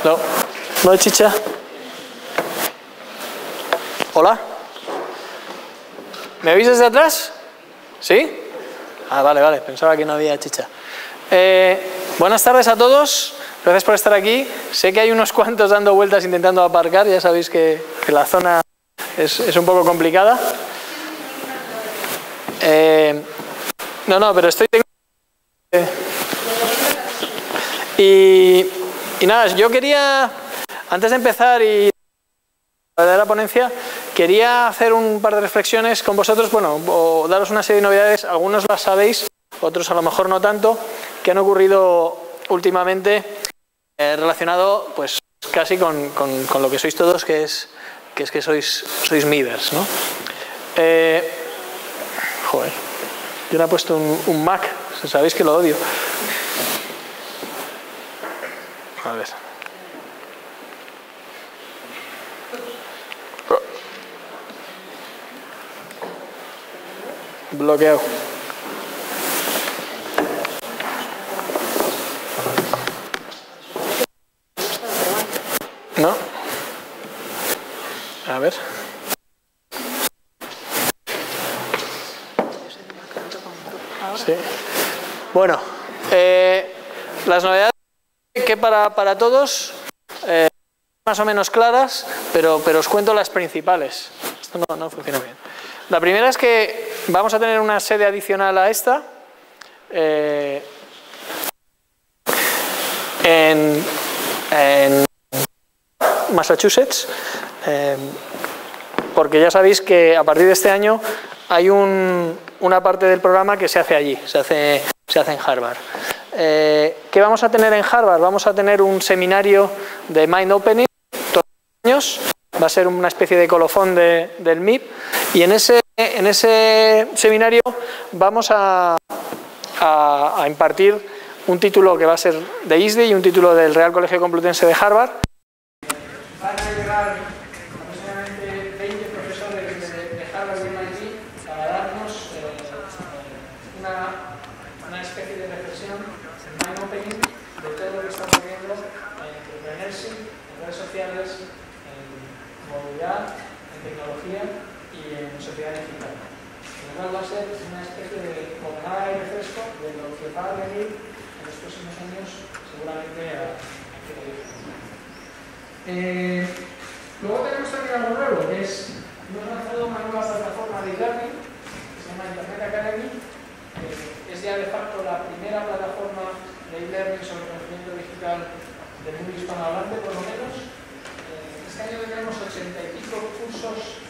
No, no hay chicha. Hola. ¿Me oís desde atrás? ¿Sí? Ah, vale, vale, pensaba que no había chicha. Buenas tardes a todos, gracias por estar aquí. Sé que hay unos cuantos dando vueltas intentando aparcar, ya sabéis que la zona es un poco complicada. No, pero estoy... Y nada, yo quería, antes de empezar y la ponencia, quería hacer un par de reflexiones con vosotros, bueno, o daros una serie de novedades, algunos las sabéis, otros a lo mejor no tanto, que han ocurrido últimamente relacionado pues casi con lo que sois todos, que es que sois miders, ¿no? Joder, yo le he puesto un Mac, sabéis que lo odio. A ver. Bloqueado. ¿No? A ver. Sí. Bueno, las novedades que para todos más o menos claras, pero os cuento las principales. Esto no funciona bien. La primera es que vamos a tener una sede adicional a esta en Massachusetts, porque ya sabéis que a partir de este año hay una parte del programa que se hace allí, se hace en Harvard. ¿Qué vamos a tener en Harvard? Vamos a tener un seminario de Mind Opening todos los años. Va a ser una especie de colofón del MIP, y en ese seminario vamos a impartir un título que va a ser de ISDE y un título del Real Colegio Complutense de Harvard. Van a llegar aproximadamente 20 profesores de Harvard y MIT para darnos una especie de reflexión en mind opening de todo lo que estamos viendo en entrepreneurship, en redes sociales, movilidad, en tecnología y en sociedad digital. Lo cual va a ser una especie de jornada de refresco de lo que va a venir en los próximos años, seguramente a luego tenemos también algo nuevo, que es, hemos lanzado una nueva plataforma de e-learning que se llama Internet Academy. Es ya de facto la primera plataforma de e-learning sobre conocimiento digital del mundo hispanohablante, por lo menos. Este año tendremos 80 y pico cursos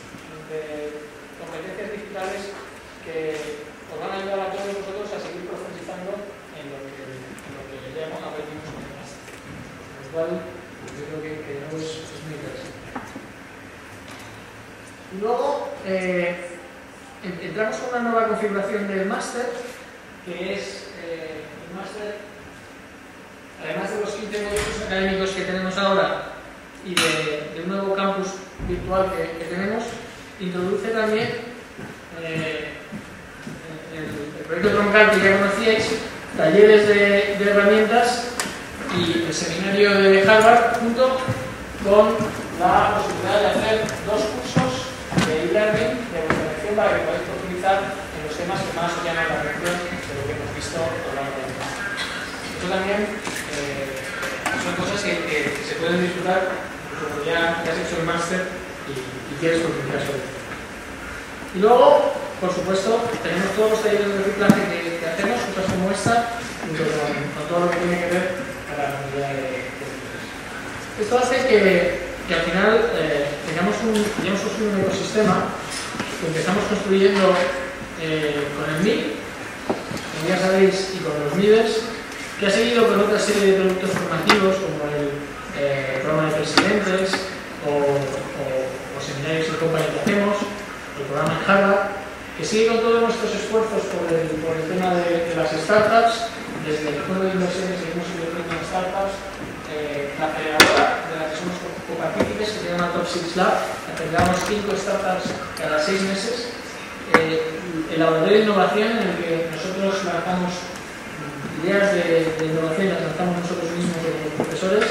de competencias digitales que os van a ayudar a todos vosotros a seguir profundizando en lo que ya hemos aprendido en el máster. Lo cual, yo creo que de nuevo es muy interesante. Y luego, entramos con una nueva configuración del máster, que es el máster, además de los 15 módulos académicos que tenemos ahora, y de un nuevo campus virtual que tenemos, introduce también el proyecto troncal que ya conocíais, talleres de herramientas y el seminario de Harvard, junto con la posibilidad de hacer 2 cursos de e-learning de vuestra lección para que podáis profundizar en los temas que más os llaman la atención de lo que hemos visto a lo largo del mes. Esto también son cosas que se pueden disfrutar cuando ya has hecho el máster y quieres profundizar sobre ello. Y luego, por supuesto, tenemos todos los talleres de reciclaje que hacemos, cosas como esta, junto con todo lo que tiene que ver con la comunidad de profesores. Esto hace que al final hayamos construido un ecosistema que empezamos construyendo con el MIP, como ya sabéis, y con los MIDES, que ha seguido con otra serie de productos formativos como el programa de presidentes o seminarios y compañía que hacemos, el programa en Harvard, que sigue con todos nuestros esfuerzos por el tema de las startups. Desde el fondo de inversiones seguimos invirtiendo en startups. La aceleradora de la que somos copartícipes, que se llama Top 6 Lab, aceleramos 5 startups cada 6 meses. El laboratorio de innovación en el que nosotros lanzamos ideas de innovación, las lanzamos nosotros mismos como profesores,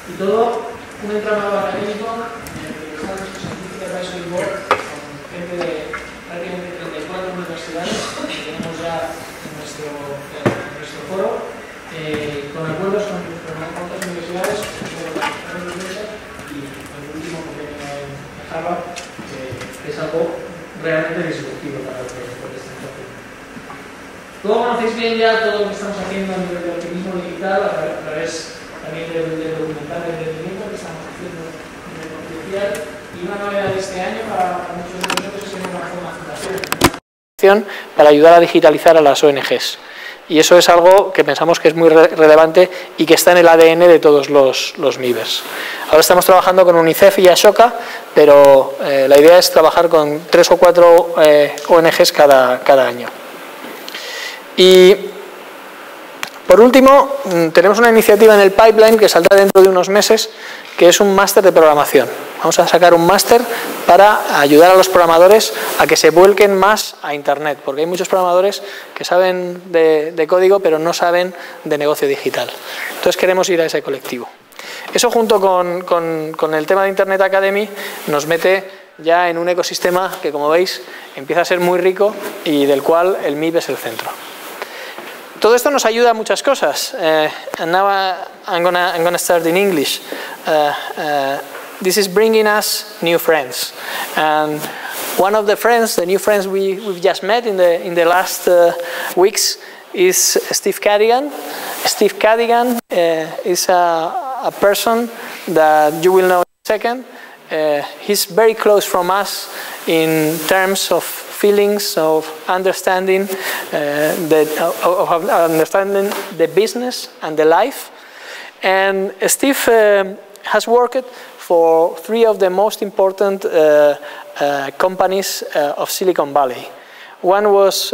y Y todo un entramado académico que está en Scientific Advisory Board con gente de prácticamente 34 universidades que tenemos ya en nuestro foro, con acuerdos con otras universidades, y el último convenio en Harvard, que es algo realmente disruptivo para lo que estamos haciendo. Luego conocéis bien ya todo lo que estamos haciendo a nivel de optimismo digital a través también del documental de emprendimiento que estamos haciendo en el Conferencia. Y una novedad de este año para muchos de nosotros es una fundación para ayudar a digitalizar a las ONGs. Y eso es algo que pensamos que es muy relevante y que está en el ADN de todos los MIBES. Ahora estamos trabajando con UNICEF y Ashoka, pero la idea es trabajar con 3 o 4 ONGs cada año. Y por último, tenemos una iniciativa en el pipeline que saldrá dentro de unos meses, que es un máster de programación. Vamos a sacar un máster para ayudar a los programadores a que se vuelquen más a Internet, porque hay muchos programadores que saben de código, pero no saben de negocio digital. Entonces queremos ir a ese colectivo. Eso junto con el tema de Internet Academy nos mete ya en un ecosistema que, como veis, empieza a ser muy rico y del cual el MIB es el centro. Todo esto nos ayuda a muchas cosas. And now I'm gonna start in English. This is bringing us new friends, and one of the friends, the new friends we've just met in the last weeks, is Steve Cadigan. Steve Cadigan is a person that you will know in a second. He's very close from us in terms of feelings, of understanding, understanding the business and the life. And Steve has worked for 3 of the most important companies of Silicon Valley. One was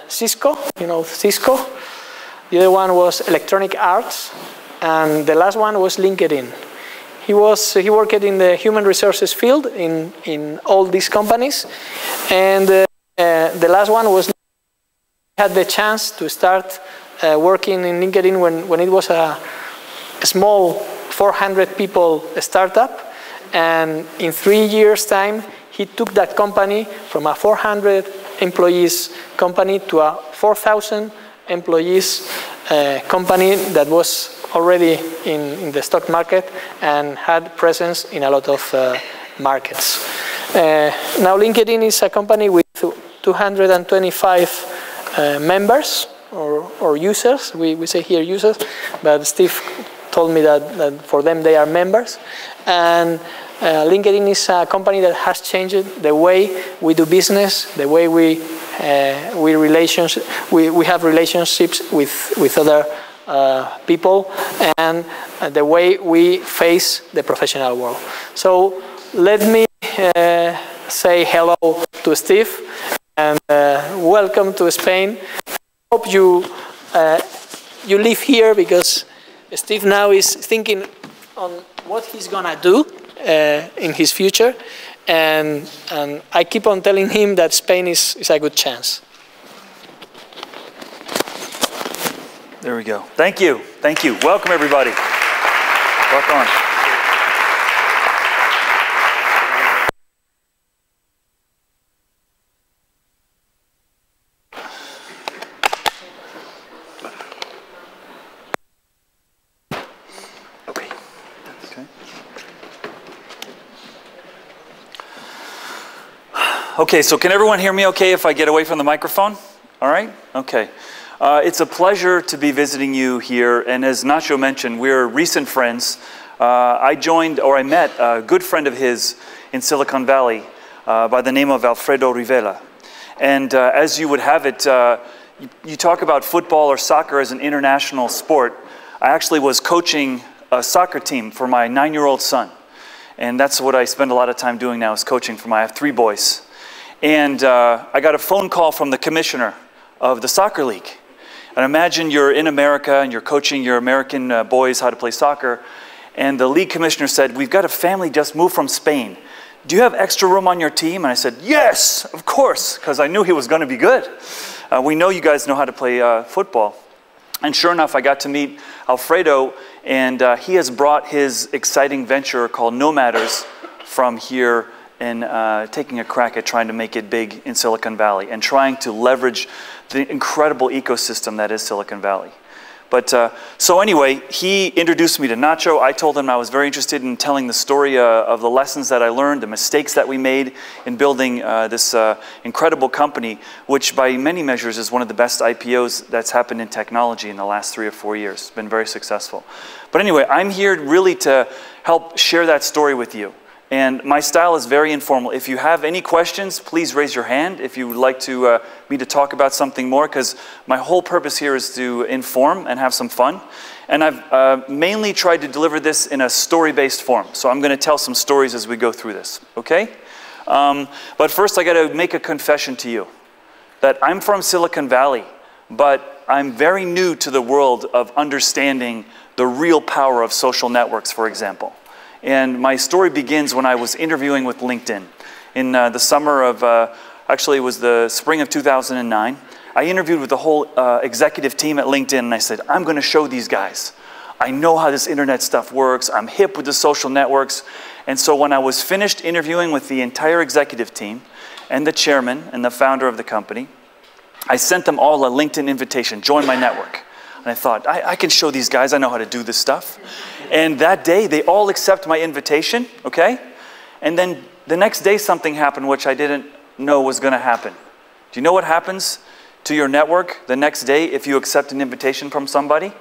Cisco, you know Cisco. The other one was Electronic Arts, and the last one was LinkedIn. He worked in the human resources field in all these companies, and the last one was, had the chance to start working in LinkedIn when it was a small 400 people startup, and in 3 years' time he took that company from a 400 employees company to a 4,000 employees company that was already in the stock market and had presence in a lot of markets. Now LinkedIn is a company with 225 members or users. We say here users, but Steve told me that for them they are members. And LinkedIn is a company that has changed the way we do business, the way we have relationships with other people, and the way we face the professional world. So let me say hello to Steve and welcome to Spain. I hope you live here, because Steve now is thinking on what he's gonna do in his future, and I keep on telling him that Spain is a good chance. There we go. Thank you. Thank you. Welcome, everybody. Welcome. Okay, so can everyone hear me okay if I get away from the microphone? All right? Okay. It's a pleasure to be visiting you here, and as Nacho mentioned, we're recent friends. I met a good friend of his in Silicon Valley by the name of Alfredo Rivera. And as you would have it, you talk about football or soccer as an international sport. I actually was coaching a soccer team for my 9-year-old son. And that's what I spend a lot of time doing now, is coaching for I have 3 boys. And I got a phone call from the commissioner of the soccer league. And imagine you're in America and you're coaching your American boys how to play soccer. And the league commissioner said, "We've got a family just moved from Spain. Do you have extra room on your team?" And I said, "Yes, of course," because I knew he was going to be good. We know you guys know how to play football. And sure enough, I got to meet Alfredo, And he has brought his exciting venture called Nomaders from here and taking a crack at trying to make it big in Silicon Valley and trying to leverage the incredible ecosystem that is Silicon Valley. But so anyway, he introduced me to Nacho. I told him I was very interested in telling the story of the lessons that I learned, the mistakes that we made in building this incredible company, which by many measures is one of the best IPOs that's happened in technology in the last 3 or 4 years. It's been very successful. But anyway, I'm here really to help share that story with you. And my style is very informal. If you have any questions, please raise your hand if you would like me to talk about something more, because my whole purpose here is to inform and have some fun. And I've mainly tried to deliver this in a story-based form. So I'm going to tell some stories as we go through this, okay? But first I got to make a confession to you that I'm from Silicon Valley, but I'm very new to the world of understanding the real power of social networks, for example. And my story begins when I was interviewing with LinkedIn. In the summer of, actually it was the spring of 2009, I interviewed with the whole executive team at LinkedIn, and I said, I'm going to show these guys. I know how this internet stuff works. I'm hip with the social networks. And so when I was finished interviewing with the entire executive team and the chairman and the founder of the company, I sent them all a LinkedIn invitation, join my network. And I thought, I can show these guys, I know how to do this stuff. And that day, they all accept my invitation, okay? And then the next day, something happened which I didn't know was going to happen. Do you know what happens to your network the next day if you accept an invitation from somebody?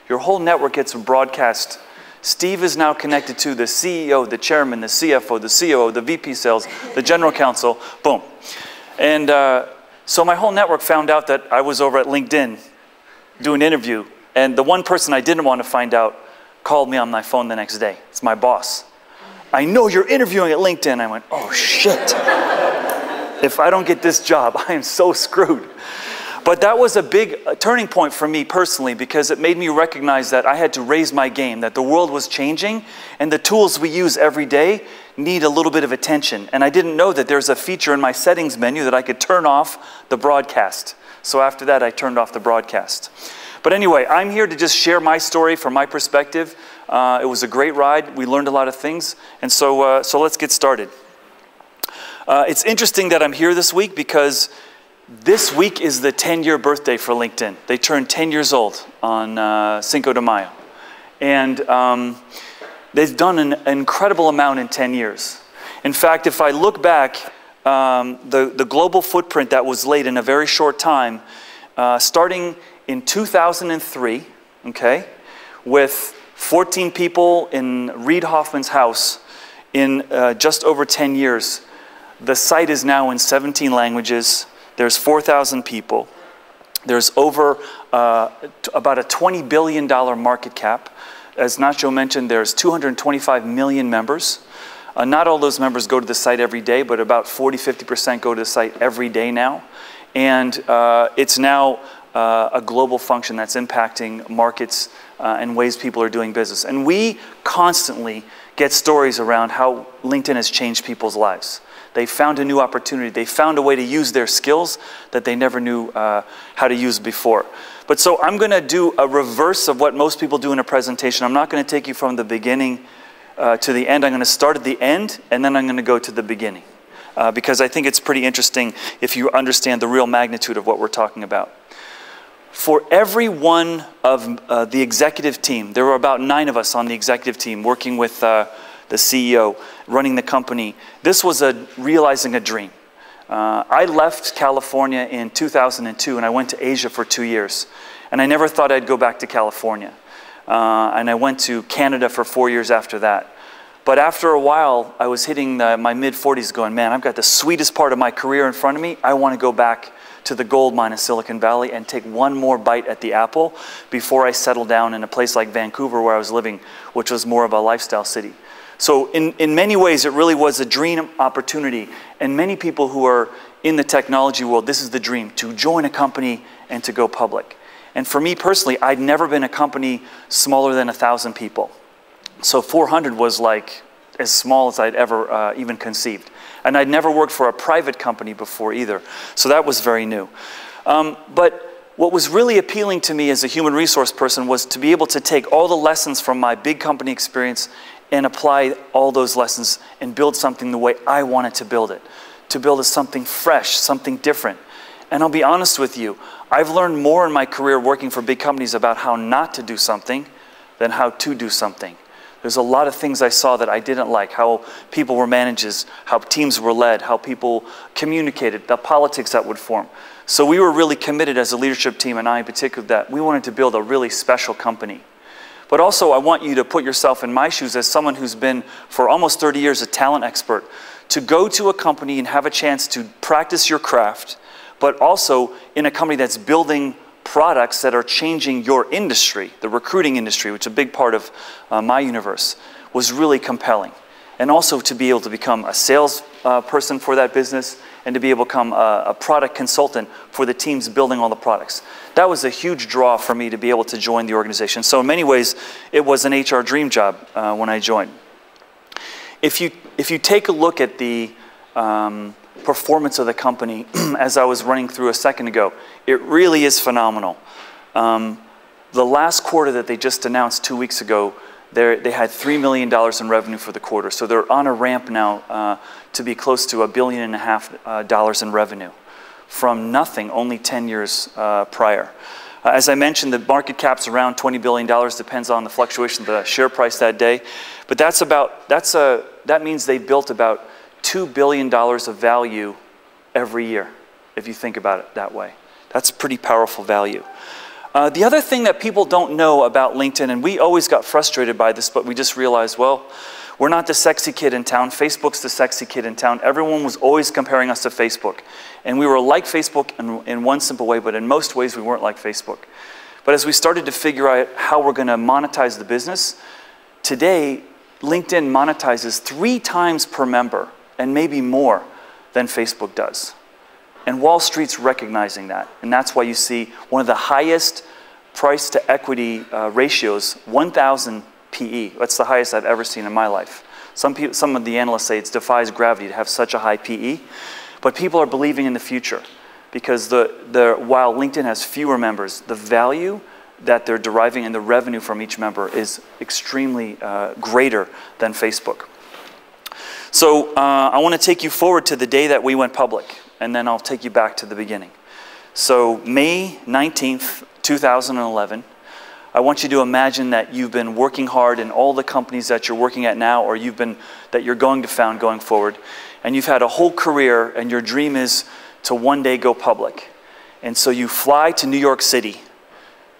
Your whole network gets broadcast. Steve is now connected to the CEO, the chairman, the CFO, the COO, the VP sales, the general counsel, boom. And so my whole network found out that I was over at LinkedIn doing an interview, and the one person I didn't want to find out called me on my phone the next day. It's my boss. I know you're interviewing at LinkedIn. I went, oh shit. If I don't get this job, I am so screwed. But that was a big turning point for me personally, because it made me recognize that I had to raise my game, that the world was changing, and the tools we use every day need a little bit of attention. And I didn't know that there's a feature in my settings menu that I could turn off the broadcast. So after that, I turned off the broadcast. But anyway, I'm here to just share my story from my perspective. It was a great ride. We learned a lot of things. And so let's get started. It's interesting that I'm here this week because this week is the 10-year birthday for LinkedIn. They turned 10 years old on Cinco de Mayo. And they've done an incredible amount in 10 years. In fact, if I look back, the global footprint that was laid in a very short time, starting in 2003, okay, with 14 people in Reid Hoffman's house in just over 10 years. The site is now in 17 languages. There's 4,000 people. There's over about a $20 billion market cap. As Nacho mentioned, there's 225 million members. Not all those members go to the site every day, but about 40–50% go to the site every day now. And it's now a global function that's impacting markets and ways people are doing business. And we constantly get stories around how LinkedIn has changed people's lives. They found a new opportunity. They found a way to use their skills that they never knew how to use before. But so I'm going to do a reverse of what most people do in a presentation. I'm not going to take you from the beginning to the end. I'm going to start at the end, and then I'm going to go to the beginning. Because I think it's pretty interesting if you understand the real magnitude of what we're talking about. For every one of the executive team, there were about 9 of us on the executive team working with the CEO, running the company. This was realizing a dream. I left California in 2002 and I went to Asia for 2 years. And I never thought I'd go back to California. And I went to Canada for 4 years after that. But after a while, I was hitting my mid-40s going, man, I've got the sweetest part of my career in front of me. I want to go back to the gold mine of Silicon Valley and take one more bite at the apple before I settle down in a place like Vancouver where I was living, which was more of a lifestyle city. So in many ways, it really was a dream opportunity. And many people who are in the technology world, this is the dream, to join a company and to go public. And for me personally, I'd never been a company smaller than 1,000 people. So 400 was like as small as I'd ever even conceived. And I'd never worked for a private company before either. So that was very new. But what was really appealing to me as a human resource person was to be able to take all the lessons from my big company experience and apply all those lessons and build something the way I wanted to build it. To build something fresh, something different. And I'll be honest with you, I've learned more in my career working for big companies about how not to do something than how to do something. There's a lot of things I saw that I didn't like, how people were managed, how teams were led, how people communicated, the politics that would form. So we were really committed as a leadership team, and I in particular, that we wanted to build a really special company. But also, I want you to put yourself in my shoes as someone who's been, for almost 30 years, a talent expert, to go to a company and have a chance to practice your craft, but also in a company that's building products that are changing your industry, the recruiting industry, which is a big part of my universe, was really compelling. And also to be able to become a sales person for that business and to be able to become a product consultant for the teams building all the products. That was a huge draw for me to be able to join the organization. So in many ways, it was an HR dream job when I joined. If you take a look at the performance of the company, as I was running through a second ago, it really is phenomenal. The last quarter that they just announced 2 weeks ago, they had $3 million in revenue for the quarter. So they're on a ramp now to be close to $1.5 billion in revenue from nothing only 10 years prior. As I mentioned, the market cap's around $20 billion, depends on the fluctuation of the share price that day. But that means they built about $2 billion of value every year, if you think about it that way. That's pretty powerful value. The other thing that people don't know about LinkedIn, and we always got frustrated by this, but we just realized, well, we're not the sexy kid in town. Facebook's the sexy kid in town. Everyone was always comparing us to Facebook. And we were like Facebook in one simple way, but in most ways we weren't like Facebook. But as we started to figure out how we're going to monetize the business, today LinkedIn monetizes 3 times per member, and maybe more than Facebook does. And Wall Street's recognizing that. And that's why you see one of the highest price to equity ratios, 1,000 PE. That's the highest I've ever seen in my life. Some of the analysts say it defies gravity to have such a high PE. But people are believing in the future because while LinkedIn has fewer members, the value that they're deriving and the revenue from each member is extremely greater than Facebook. So I want to take you forward to the day that we went public, and then I'll take you back to the beginning. So May 19th, 2011, I want you to imagine that you've been working hard in all the companies that you're working at now or that you're going to found going forward, and you've had a whole career, and your dream is to one day go public. And so you fly to New York City,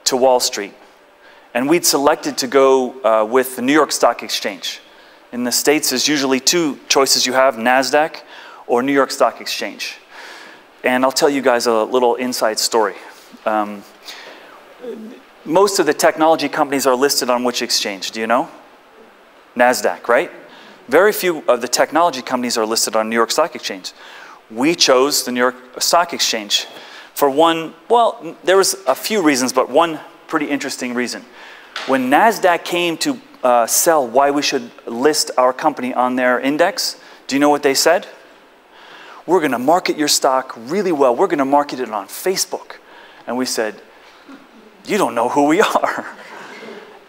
to Wall Street, and we'd selected to go with the New York Stock Exchange. In the States, there's usually 2 choices you have, NASDAQ or New York Stock Exchange. And I'll tell you guys a little inside story. Most of the technology companies are listed on which exchange? Do you know? NASDAQ, right? Very few of the technology companies are listed on New York Stock Exchange. We chose the New York Stock Exchange for one, well, there was a few reasons, but one pretty interesting reason. When NASDAQ came to sell why we should list our company on their index, do you know what they said? We're going to market your stock really well. We're going to market it on Facebook. And we said, you don't know who we are.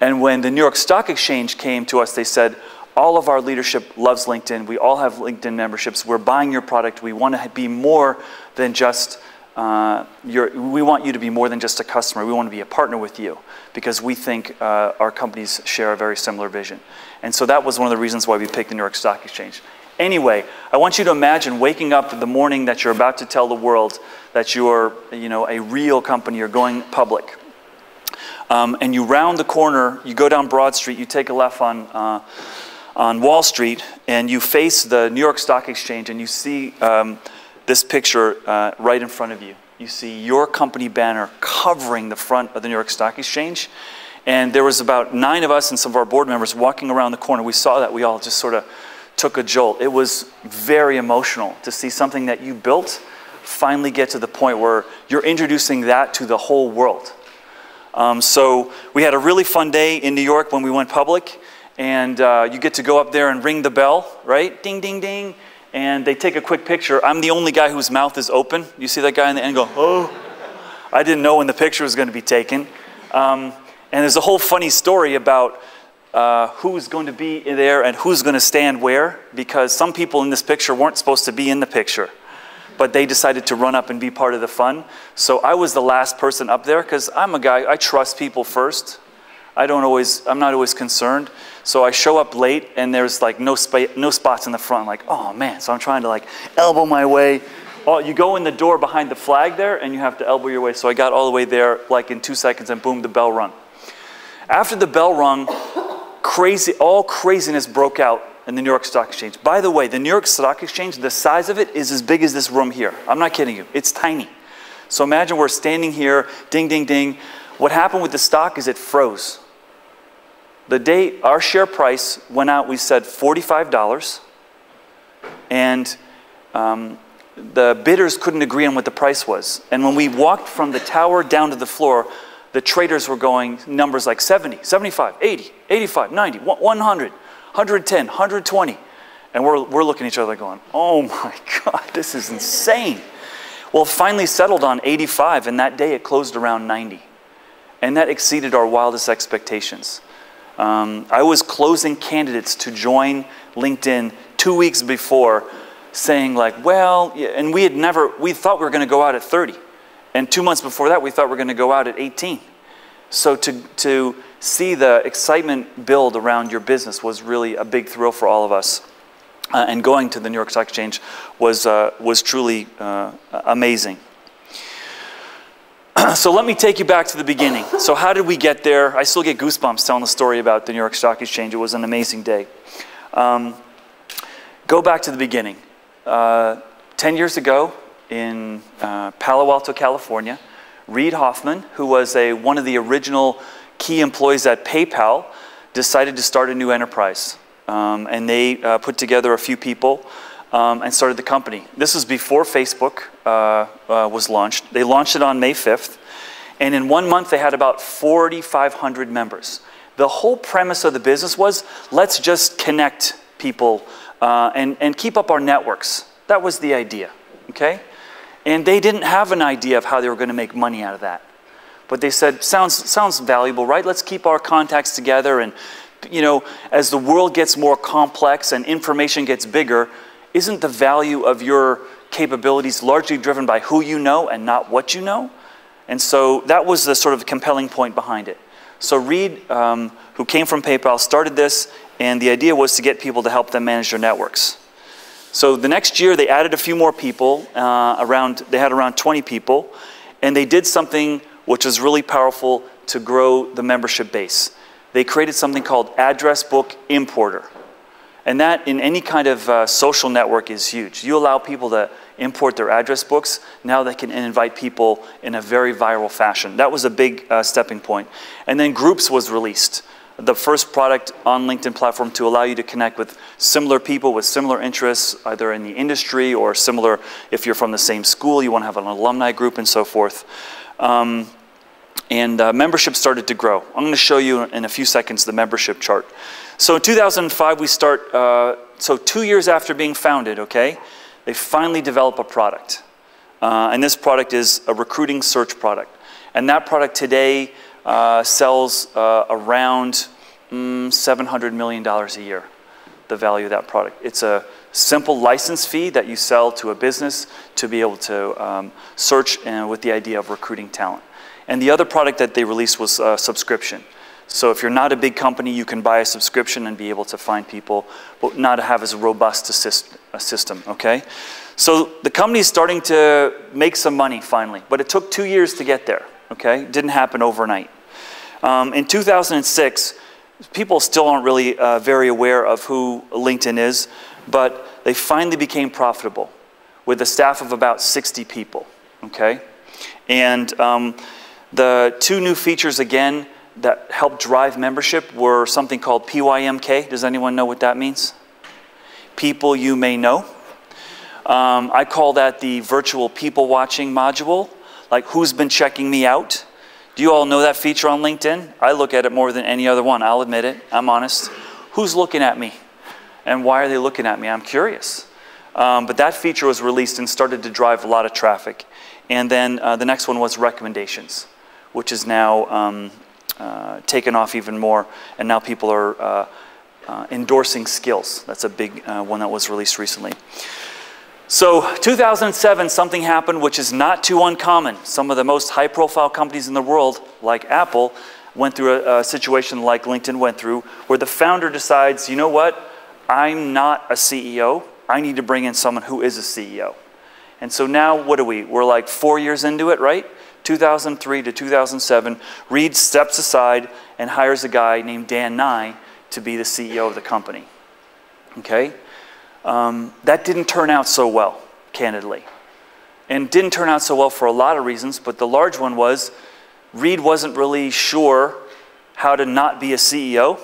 And when the New York Stock Exchange came to us, they said, all of our leadership loves LinkedIn. We all have LinkedIn memberships. We're buying your product. We want to be more than just we want you to be more than just a customer. We want to be a partner with you because we think our companies share a very similar vision. And so that was one of the reasons why we picked the New York Stock Exchange. Anyway, I want you to imagine waking up the morning that you're about to tell the world that you're, a real company, you're going public. And you round the corner, you go down Broad Street, you take a left on Wall Street, and you face the New York Stock Exchange, and you see this picture right in front of you. You see your company banner covering the front of the New York Stock Exchange. And there was about 9 of us and some of our board members walking around the corner. We saw that. We all just sort of took a jolt. It was very emotional to see something that you built finally get to the point where you're introducing that to the whole world. So we had a really fun day in New York when we went public. And you get to go up there and ring the bell, right? Ding, ding, ding. And they take a quick picture. I'm the only guy whose mouth is open. You see that guy in the end go, oh. I didn't know when the picture was going to be taken. And there's a whole funny story about who's going to be there and who's going to stand where, because some people in this picture weren't supposed to be in the picture, but they decided to run up and be part of the fun. So I was the last person up there because I'm a guy, I trust people first. I'm not always concerned. So I show up late and there's like no spots in the front. I'm like, oh man. So I'm trying to like elbow my way. Oh, you go in the door behind the flag there and you have to elbow your way. So I got all the way there like in 2 seconds and boom, the bell rung. After the bell rung, all craziness broke out in the New York Stock Exchange. By the way, the New York Stock Exchange, the size of it is as big as this room here. I'm not kidding you. It's tiny. So imagine we're standing here, ding, ding, ding. What happened with the stock is it froze. The day our share price went out, we said $45, and the bidders couldn't agree on what the price was. And when we walked from the tower down to the floor, the traders were going numbers like 70, 75, 80, 85, 90, 100, 110, 120. And we're looking at each other going, oh my God, this is insane. Well, it finally settled on 85, and that day it closed around 90. And that exceeded our wildest expectations. I was closing candidates to join LinkedIn 2 weeks before, saying like, well, and we thought we were going to go out at 30. And 2 months before that, we thought we were going to go out at 18. So to see the excitement build around your business was really a big thrill for all of us. And going to the New York Stock Exchange was truly amazing. So let me take you back to the beginning. So how did we get there? I still get goosebumps telling the story about the New York Stock Exchange. It was an amazing day. Go back to the beginning. 10 years ago in Palo Alto, California, Reid Hoffman, who was one of the original key employees at PayPal, decided to start a new enterprise. And they put together a few people and started the company. This was before Facebook was launched. They launched it on May 5th. And in 1 month, they had about 4,500 members. The whole premise of the business was, let's just connect people and keep up our networks. That was the idea, okay? And they didn't have an idea of how they were going to make money out of that. But they said, sounds valuable, right? Let's keep our contacts together. And, you know, as the world gets more complex and information gets bigger, isn't the value of your capabilities largely driven by who you know and not what you know? And so that was the sort of compelling point behind it. So Reid, who came from PayPal, started this, and the idea was to get people to help them manage their networks. So the next year, they added a few more people. They had around 20 people, and they did something which was really powerful to grow the membership base. They created something called Address Book Importer. And that, in any kind of social network, is huge. You allow people to import their address books, now they can invite people in a very viral fashion. That was a big stepping point. And then Groups was released, the first product on LinkedIn platform to allow you to connect with similar people with similar interests, either in the industry or similar, if you're from the same school, you want to have an alumni group and so forth. Membership started to grow. I'm going to show you in a few seconds the membership chart. So in 2005, we start, so 2 years after being founded, okay, they finally develop a product. And this product is a recruiting search product. And that product today sells around $700 million a year, the value of that product. It's a simple license fee that you sell to a business to be able to search with the idea of recruiting talent. And the other product that they released was subscription. So if you're not a big company, you can buy a subscription and be able to find people, but not have as robust a system, okay? So the company is starting to make some money finally, but it took 2 years to get there, okay? It didn't happen overnight. In 2006, people still aren't really very aware of who LinkedIn is, but they finally became profitable with a staff of about 60 people, okay? And the two new features, again, that helped drive membership were something called PYMK. Does anyone know what that means? People you may know. I call that the virtual people watching module, like who's been checking me out. Do you all know that feature on LinkedIn? I look at it more than any other one, I'll admit it, I'm honest. Who's looking at me? And why are they looking at me? I'm curious. But that feature was released and started to drive a lot of traffic. And then the next one was recommendations, which is now taken off even more. And now people are endorsing skills. That's a big one that was released recently. So 2007, something happened which is not too uncommon. Some of the most high-profile companies in the world, like Apple, went through a situation like LinkedIn went through, where the founder decides, you know what, I'm not a CEO. I need to bring in someone who is a CEO. And so now, what are we? We're like 4 years into it, right? 2003 to 2007, Reed steps aside and hires a guy named Dan Nye to be the CEO of the company. Okay? That didn't turn out so well, candidly. And didn't turn out so well for a lot of reasons, but the large one was Reed wasn't really sure how to not be a CEO.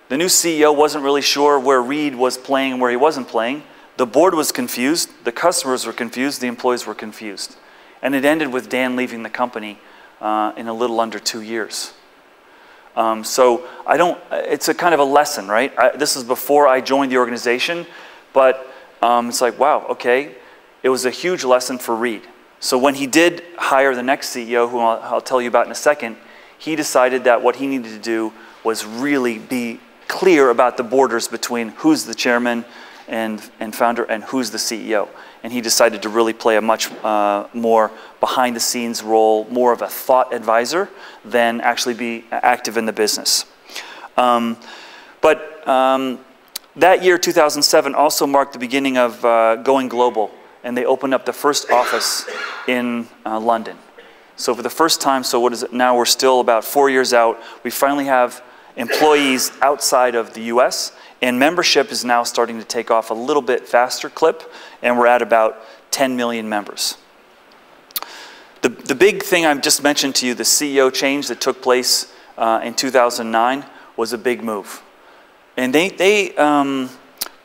The new CEO wasn't really sure where Reed was playing and where he wasn't playing. The board was confused, the customers were confused, the employees were confused. And it ended with Dan leaving the company in a little under 2 years. So it's a kind of a lesson, right? This is before I joined the organization, but it's like, wow, okay. It was a huge lesson for Reed. So when he did hire the next CEO, who I'll tell you about in a second, he decided that what he needed to do was really be clear about the borders between who's the chairman and founder and who's the CEO. And he decided to really play a much more behind-the-scenes role, more of a thought advisor than actually be active in the business. That year, 2007, also marked the beginning of going global. And they opened up the first office in London. So for the first time, so what is it now? We're still about 4 years out. We finally have employees outside of the US, and membership is now starting to take off a little bit faster clip, and we're at about 10 million members. The big thing I've just mentioned to you, the CEO change that took place in 2009, was a big move. And they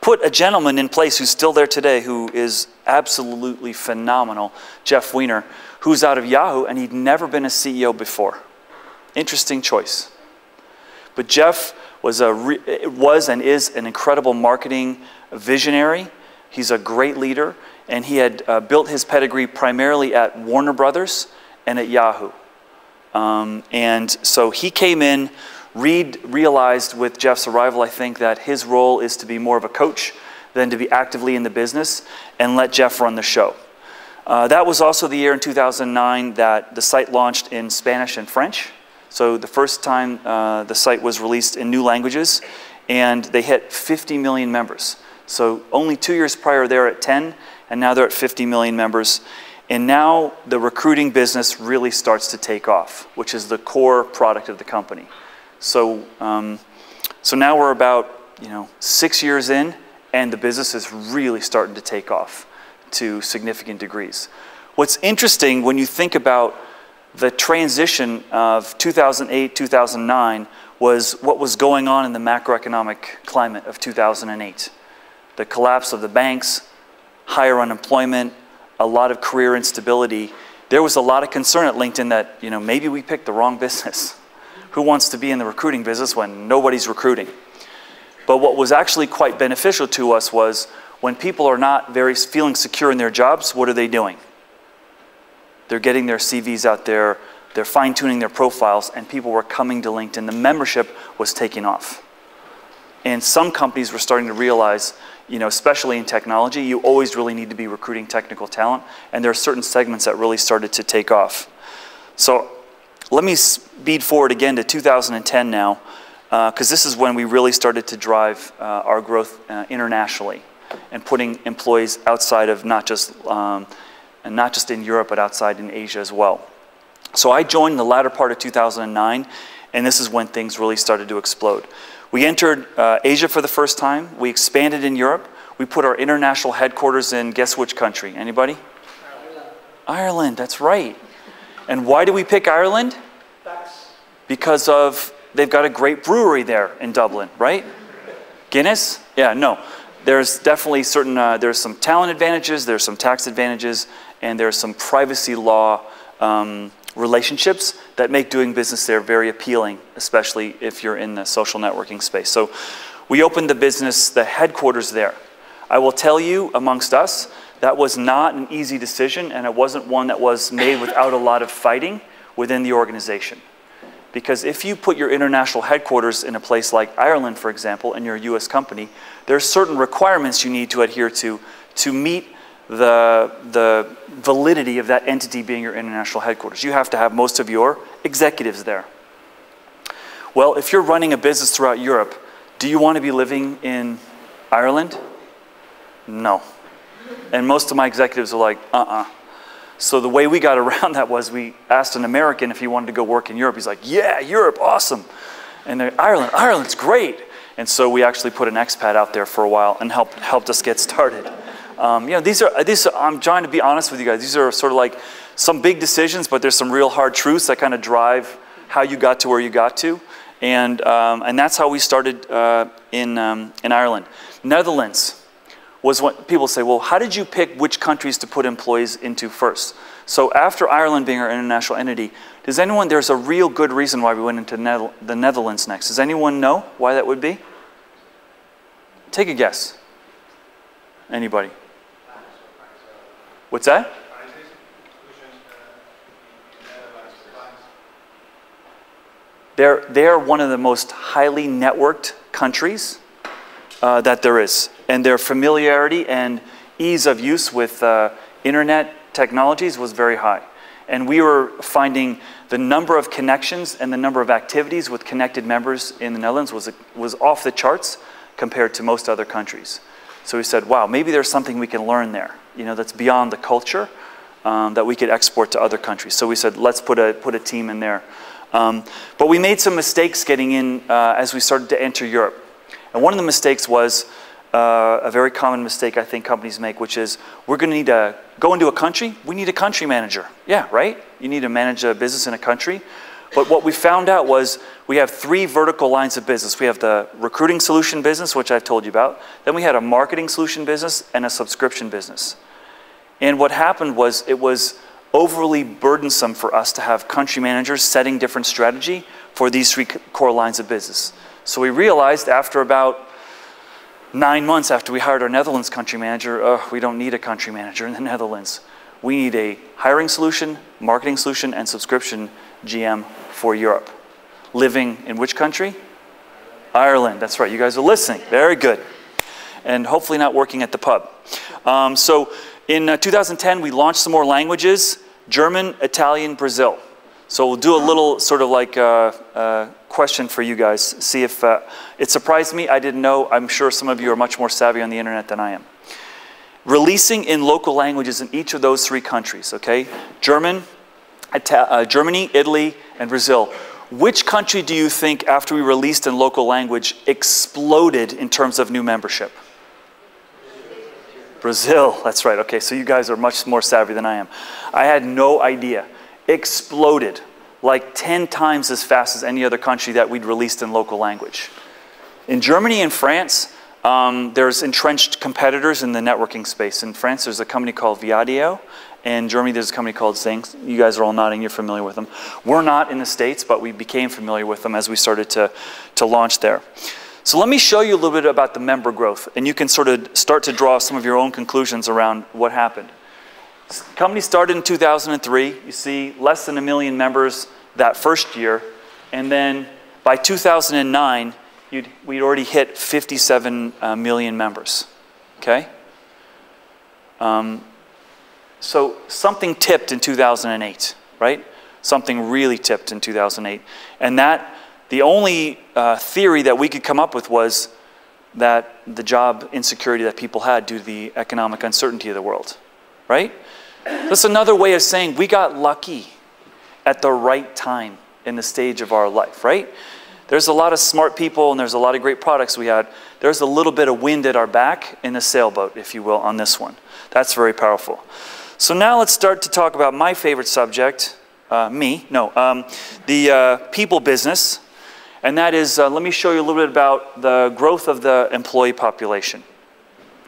put a gentleman in place who's still there today, who is absolutely phenomenal, Jeff Weiner, who's out of Yahoo, and he'd never been a CEO before. Interesting choice. But Jeff was and is an incredible marketing visionary. He's a great leader, and he had built his pedigree primarily at Warner Brothers and at Yahoo. And so he came in. Reed realized with Jeff's arrival, I think, that his role is to be more of a coach than to be actively in the business and let Jeff run the show. That was also the year in 2009 that the site launched in Spanish and French. So the first time the site was released in new languages, and they hit 50 million members. So only 2 years prior, they were at 10, and now they're at 50 million members. And now the recruiting business really starts to take off, which is the core product of the company. So, so now we're about 6 years in, and the business is really starting to take off to significant degrees. What's interesting when you think about the transition of 2008, 2009 was what was going on in the macroeconomic climate of 2008. The collapse of the banks, higher unemployment, a lot of career instability. There was a lot of concern at LinkedIn that maybe we picked the wrong business. Who wants to be in the recruiting business when nobody's recruiting? But what was actually quite beneficial to us was when people are not feeling secure in their jobs, what are they doing? They're getting their CVs out there, they're fine-tuning their profiles, and people were coming to LinkedIn. The membership was taking off. And some companies were starting to realize, especially in technology, you always really need to be recruiting technical talent, and there are certain segments that really started to take off. So let me speed forward again to 2010 now, because this is when we really started to drive our growth internationally and putting employees outside of not just in Europe, but outside in Asia as well. So I joined in the latter part of 2009, and this is when things really started to explode. We entered Asia for the first time. We expanded in Europe. We put our international headquarters in, guess which country? Anybody? Ireland. Ireland, that's right. And why do we pick Ireland? Because they've got a great brewery there in Dublin, right? Guinness? Yeah, no. There's definitely there's some talent advantages, there's some tax advantages, and there's some privacy law relationships that make doing business there very appealing, especially if you're in the social networking space. So we opened the headquarters there. I will tell you, amongst us, That was not an easy decision, and it wasn't one that was made without a lot of fighting within the organization. Because if you put your international headquarters in a place like Ireland, for example, and you're a US company, there are certain requirements you need to adhere to meet the validity of that entity being your international headquarters. You have to have most of your executives there. Well, if you're running a business throughout Europe, do you want to be living in Ireland? No. And most of my executives are like, So the way we got around that was we asked an American if he wanted to go work in Europe. He's like, yeah, Europe, awesome. And they're, Ireland's great. And so we actually put an expat out there for a while and helped us get started. You know, these are, I'm trying to be honest with you guys. These are sort of like some big decisions, but there's some real hard truths that kind of drive how you got to where you got to. And that's how we started in Ireland. Netherlands was what people say, well, how did you pick which countries to put employees into first? So after Ireland being our international entity, there's a real good reason why we went into the Netherlands next. Does anyone know why that would be? Take a guess. Anybody? What's that? They're one of the most highly networked countries that there is. And their familiarity and ease of use with internet technologies was very high. And we were finding the number of connections and the number of activities with connected members in the Netherlands was off the charts compared to most other countries. So we said, wow, maybe there's something we can learn there, you know, that's beyond the culture that we could export to other countries. So we said, let's put a team in there. But we made some mistakes getting in as we started to enter Europe. And one of the mistakes was a very common mistake I think companies make, which is we're going to need to go into a country. We need a country manager. Yeah, right? You need to manage a business in a country. But what we found out was we have 3 vertical lines of business. We have the recruiting solution business, which I've told you about. Then we had a marketing solution business and a subscription business. And what happened was it was overly burdensome for us to have country managers setting different strategy for these 3 core lines of business. So we realized after about 9 months after we hired our Netherlands country manager, we don't need a country manager in the Netherlands. We need a hiring solution, marketing solution, and subscription GM for Europe. Living in which country? Ireland. That's right. You guys are listening. Very good. And hopefully not working at the pub. So in 2010, we launched some more languages: German, Italian, Brazil. So we'll do a little sort of like question for you guys. See if it surprised me. I didn't know. I'm sure some of you are much more savvy on the internet than I am. Releasing in local languages in each of those 3 countries, okay? Germany, Italy, and Brazil. Which country do you think, after we released in local language, exploded in terms of new membership? Brazil, that's right. Okay, so you guys are much more savvy than I am. I had no idea. Exploded, like 10 times as fast as any other country that we'd released in local language. In Germany and France, there's entrenched competitors in the networking space. In France, there's a company called Viadio. In Germany, there's a company called Zing. You guys are all nodding. You're familiar with them. We're not in the States, but we became familiar with them as we started to launch there. So let me show you a little bit about the member growth, and you can sort of start to draw some of your own conclusions around what happened. The company started in 2003. You see less than 1 million members that first year. And then by 2009, we'd already hit 57 million members. Okay? So something tipped in 2008, right? Something really tipped in 2008. And the only theory that we could come up with was that the job insecurity that people had due to the economic uncertainty of the world, right? That's another way of saying we got lucky at the right time in the stage of our life, right? There's a lot of smart people and there's a lot of great products we had. There's a little bit of wind at our back in the sailboat, if you will, on this one. That's very powerful. So now let's start to talk about my favorite subject, the people business. And that is, let me show you a little bit about the growth of the employee population.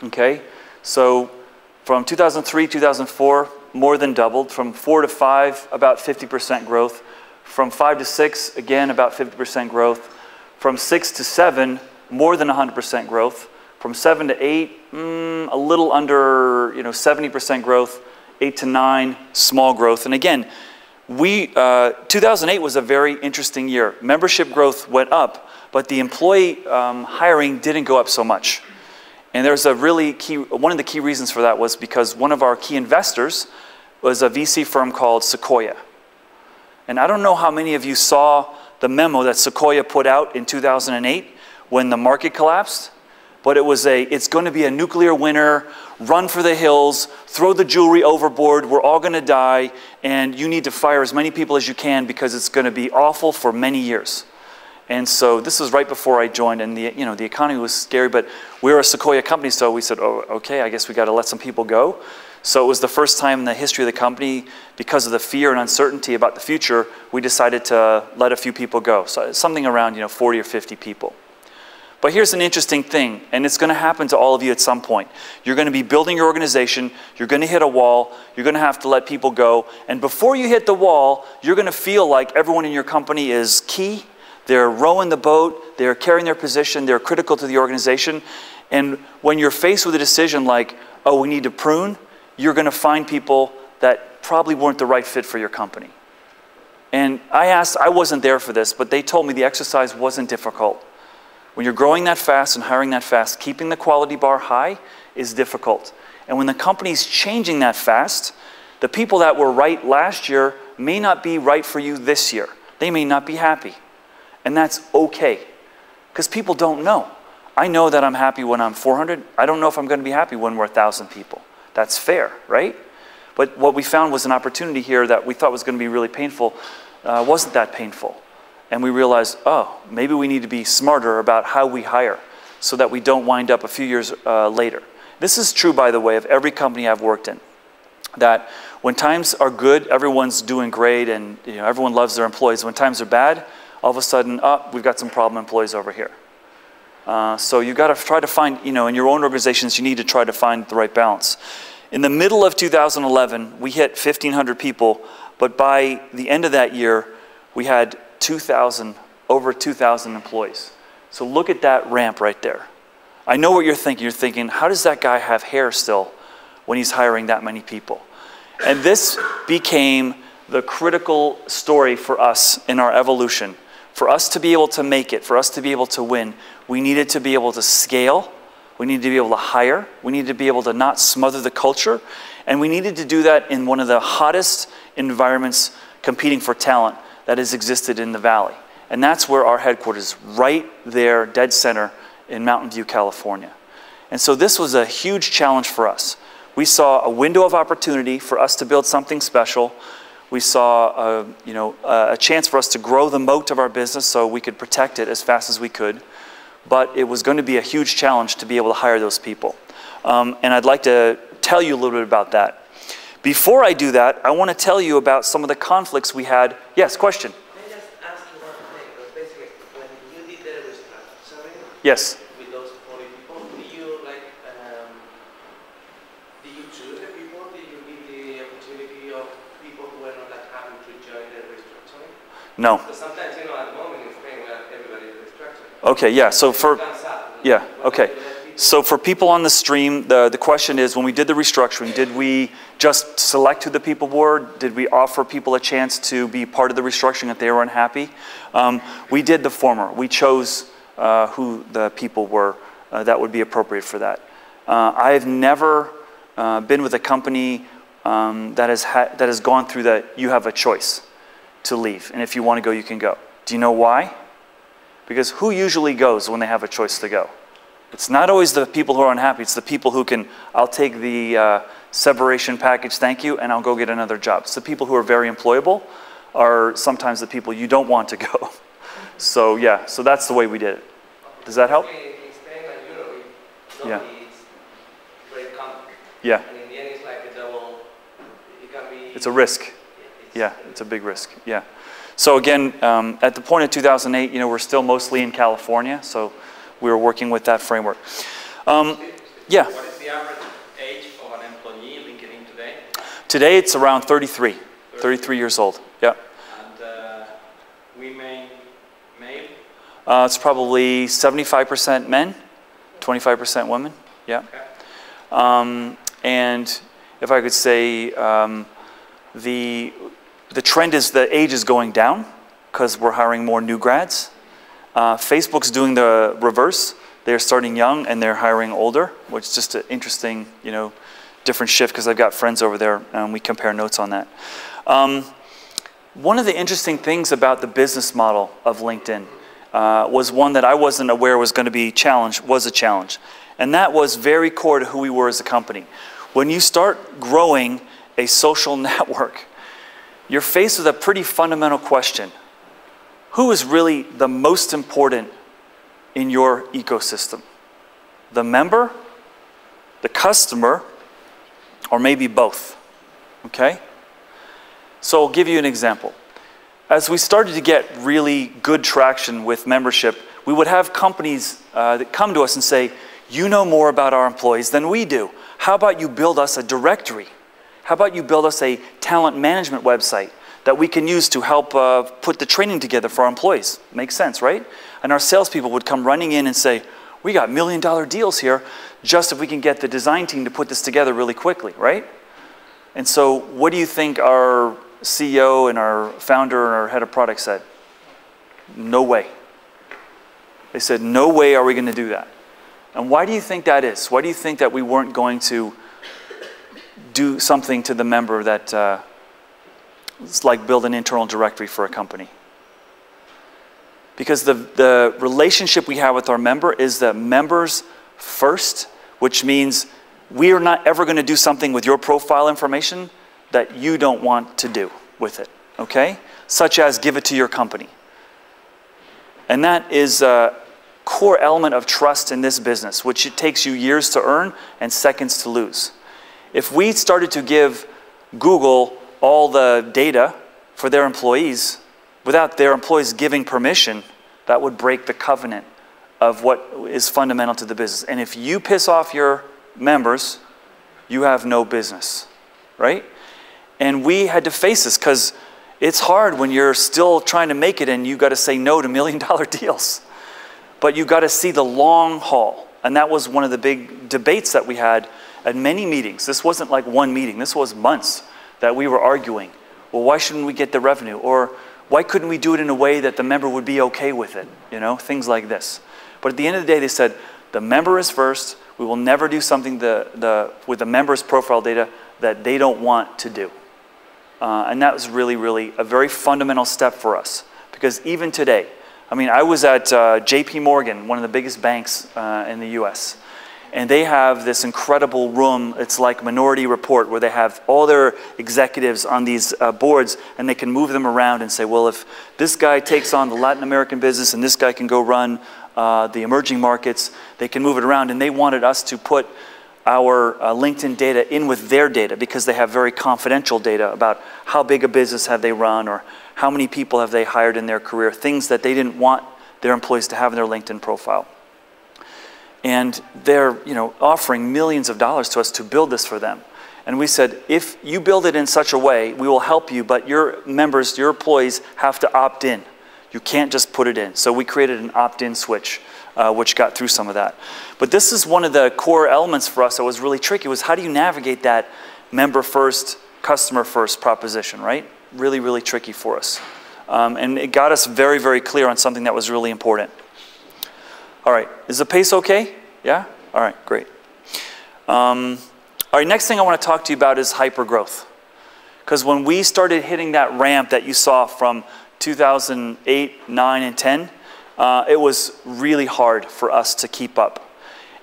Okay, so from 2003, 2004, more than doubled. From 4 to 5, about 50% growth. From 5 to 6, again, about 50% growth. From 6 to 7, more than 100% growth. From 7 to 8, a little under 70% growth, 8 to 9, small growth. And again, 2008 was a very interesting year. Membership growth went up, but the employee hiring didn't go up so much. And there's a really key, one of the key reasons for that was because one of our key investors was a VC firm called Sequoia. And I don't know how many of you saw the memo that Sequoia put out in 2008 when the market collapsed, but it's going to be a nuclear winter, run for the hills, throw the jewelry overboard, we're all going to die, and you need to fire as many people as you can because it's going to be awful for many years. And so this was right before I joined, and the economy was scary, but we were a Sequoia company, so we said, oh, okay, I guess we got to let some people go. So it was the first time in the history of the company, because of the fear and uncertainty about the future, we decided to let a few people go. So something around 40 or 50 people. But here's an interesting thing, and it's going to happen to all of you at some point. You're going to be building your organization, you're going to hit a wall, you're going to have to let people go, and before you hit the wall, you're going to feel like everyone in your company is key. They're rowing the boat, they're carrying their position, they're critical to the organization. And when you're faced with a decision like, oh, we need to prune, you're going to find people that probably weren't the right fit for your company. And I wasn't there for this, but they told me the exercise wasn't difficult. When you're growing that fast and hiring that fast, keeping the quality bar high is difficult. And when the company's changing that fast, the people that were right last year may not be right for you this year. They may not be happy. And that's okay, because people don't know. I know that I'm happy when I'm 400. I don't know if I'm going to be happy when we're 1,000 people. That's fair, right? But what we found was an opportunity here that we thought was going to be really painful. Wasn't that painful. And we realized, oh, maybe we need to be smarter about how we hire so that we don't wind up a few years later. This is true, by the way, of every company I've worked in. That when times are good, everyone's doing great and everyone loves their employees. When times are bad, all of a sudden, we've got some problem employees over here. So you've got to try to find, in your own organizations, you need to try to find the right balance. In the middle of 2011, we hit 1,500 people, but by the end of that year, we had over 2,000 employees. So look at that ramp right there. I know what you're thinking. You're thinking, how does that guy have hair still when he's hiring that many people? And this became the critical story for us in our evolution. For us to be able to make it, for us to be able to win, we needed to be able to scale, we needed to be able to hire, we needed to be able to not smother the culture, and we needed to do that in one of the hottest environments competing for talent that has existed in the Valley. And that's where our headquarters is, right there, dead center in Mountain View, California. And so this was a huge challenge for us. We saw a window of opportunity for us to build something special. We saw a chance for us to grow the moat of our business so we could protect it as fast as we could. But it was going to be a huge challenge to be able to hire those people. And I'd like to tell you a little bit about that. Before I do that, I want to tell you about some of the conflicts we had. Yes, question? Can I just ask you one thing? Because basically, when you did the restructuring Yes. with those 40 people, do you choose the people? Did you give the opportunity of people who were not happy to join the restructuring? No. Because sometimes, at the moment in Spain, where everybody is restructuring. Okay, yeah. So So for people on the stream, the question is, when we did the restructuring, did we just select who the people were? Did we offer people a chance to be part of the restructuring if they were unhappy? We did the former. We chose who the people were that would be appropriate for that. I've never been with a company that has gone through that you have a choice to leave. And if you want to go, you can go. Do you know why? Because who usually goes when they have a choice to go? It's not always the people who are unhappy. It's the people who can, I'll take the separation package, thank you, and I'll go get another job. It's the people who are very employable are sometimes the people you don't want to go. So yeah, so that's the way we did it. Does that help? In Spain and Europe, yeah. It's very common. Yeah. And in the end, it's like a double, it can be... It's a risk. Yeah, it's a big risk. Yeah. So again, at the point of 2008, we're still mostly in California, so we were working with that framework. Yeah. What is the average age of an employee in LinkedIn today? Today it's around 33 years old. Yeah. And women, male? It's probably 75% men 25% women, yeah. Okay. And if I could say, the trend is the age is going down because we're hiring more new grads. Facebook's doing the reverse. They're starting young and they're hiring older, which is just an interesting, you know, different shift because I've got friends over there and we compare notes on that. One of the interesting things about the business model of LinkedIn was one that I wasn't aware was going to be a challenge. And that was very core to who we were as a company. When you start growing a social network, you're faced with a pretty fundamental question. Who is really the most important in your ecosystem? The member, the customer, or maybe both, okay? So I'll give you an example. As we started to get really good traction with membership, we would have companies that come to us and say, you know more about our employees than we do. How about you build us a directory? How about you build us a talent management website that we can use to help put the training together for our employees? Makes sense, right? And our salespeople would come running in and say, we got $1 million deals here just if we can get the design team to put this together really quickly, right? And so what do you think our CEO and our founder and our head of product said? No way. They said, no way are we going to do that. And why do you think that is? Why do you think that we weren't going to do something to the member that it's like build an internal directory for a company? Because the relationship we have with our member is that members first, which means we are not ever going to do something with your profile information that you don't want to do with it, okay? Such as give it to your company. And that is a core element of trust in this business, which it takes you years to earn and seconds to lose. If we started to give Google all the data for their employees without their employees giving permission, that would break the covenant of what is fundamental to the business. And if you piss off your members, you have no business, right? And we had to face this because it's hard when you're still trying to make it and you got to say no to $1 million deals. But you got to see the long haul. And that was one of the big debates that we had at many meetings. This wasn't like one meeting. This was months that we were arguing. Well, why shouldn't we get the revenue? Or why couldn't we do it in a way that the member would be okay with it? You know, things like this. But at the end of the day, they said, the member is first. We will never do something with the member's profile data that they don't want to do. And that was really, really a very fundamental step for us. Because even today, I mean, I was at JP Morgan, one of the biggest banks in the US. And they have this incredible room. It's like Minority Report, where they have all their executives on these boards, and they can move them around and say, well, if this guy takes on the Latin American business and this guy can go run the emerging markets, they can move it around. And they wanted us to put our LinkedIn data in with their data because they have very confidential data about how big a business have they run or how many people have they hired in their career, things that they didn't want their employees to have in their LinkedIn profile. And they're, you know, offering millions of dollars to us to build this for them. And we said, if you build it in such a way, we will help you, but your members, your employees have to opt in. You can't just put it in. So we created an opt-in switch, which got through some of that. But this is one of the core elements for us that was really tricky, was how do you navigate that member first, customer first proposition, right? Really, really tricky for us. And it got us very, very clear on something that was really important. All right, is the pace okay? Yeah? All right, great. All right, next thing I want to talk to you about is hypergrowth. Because when we started hitting that ramp that you saw from 2008, 9, and 10, it was really hard for us to keep up.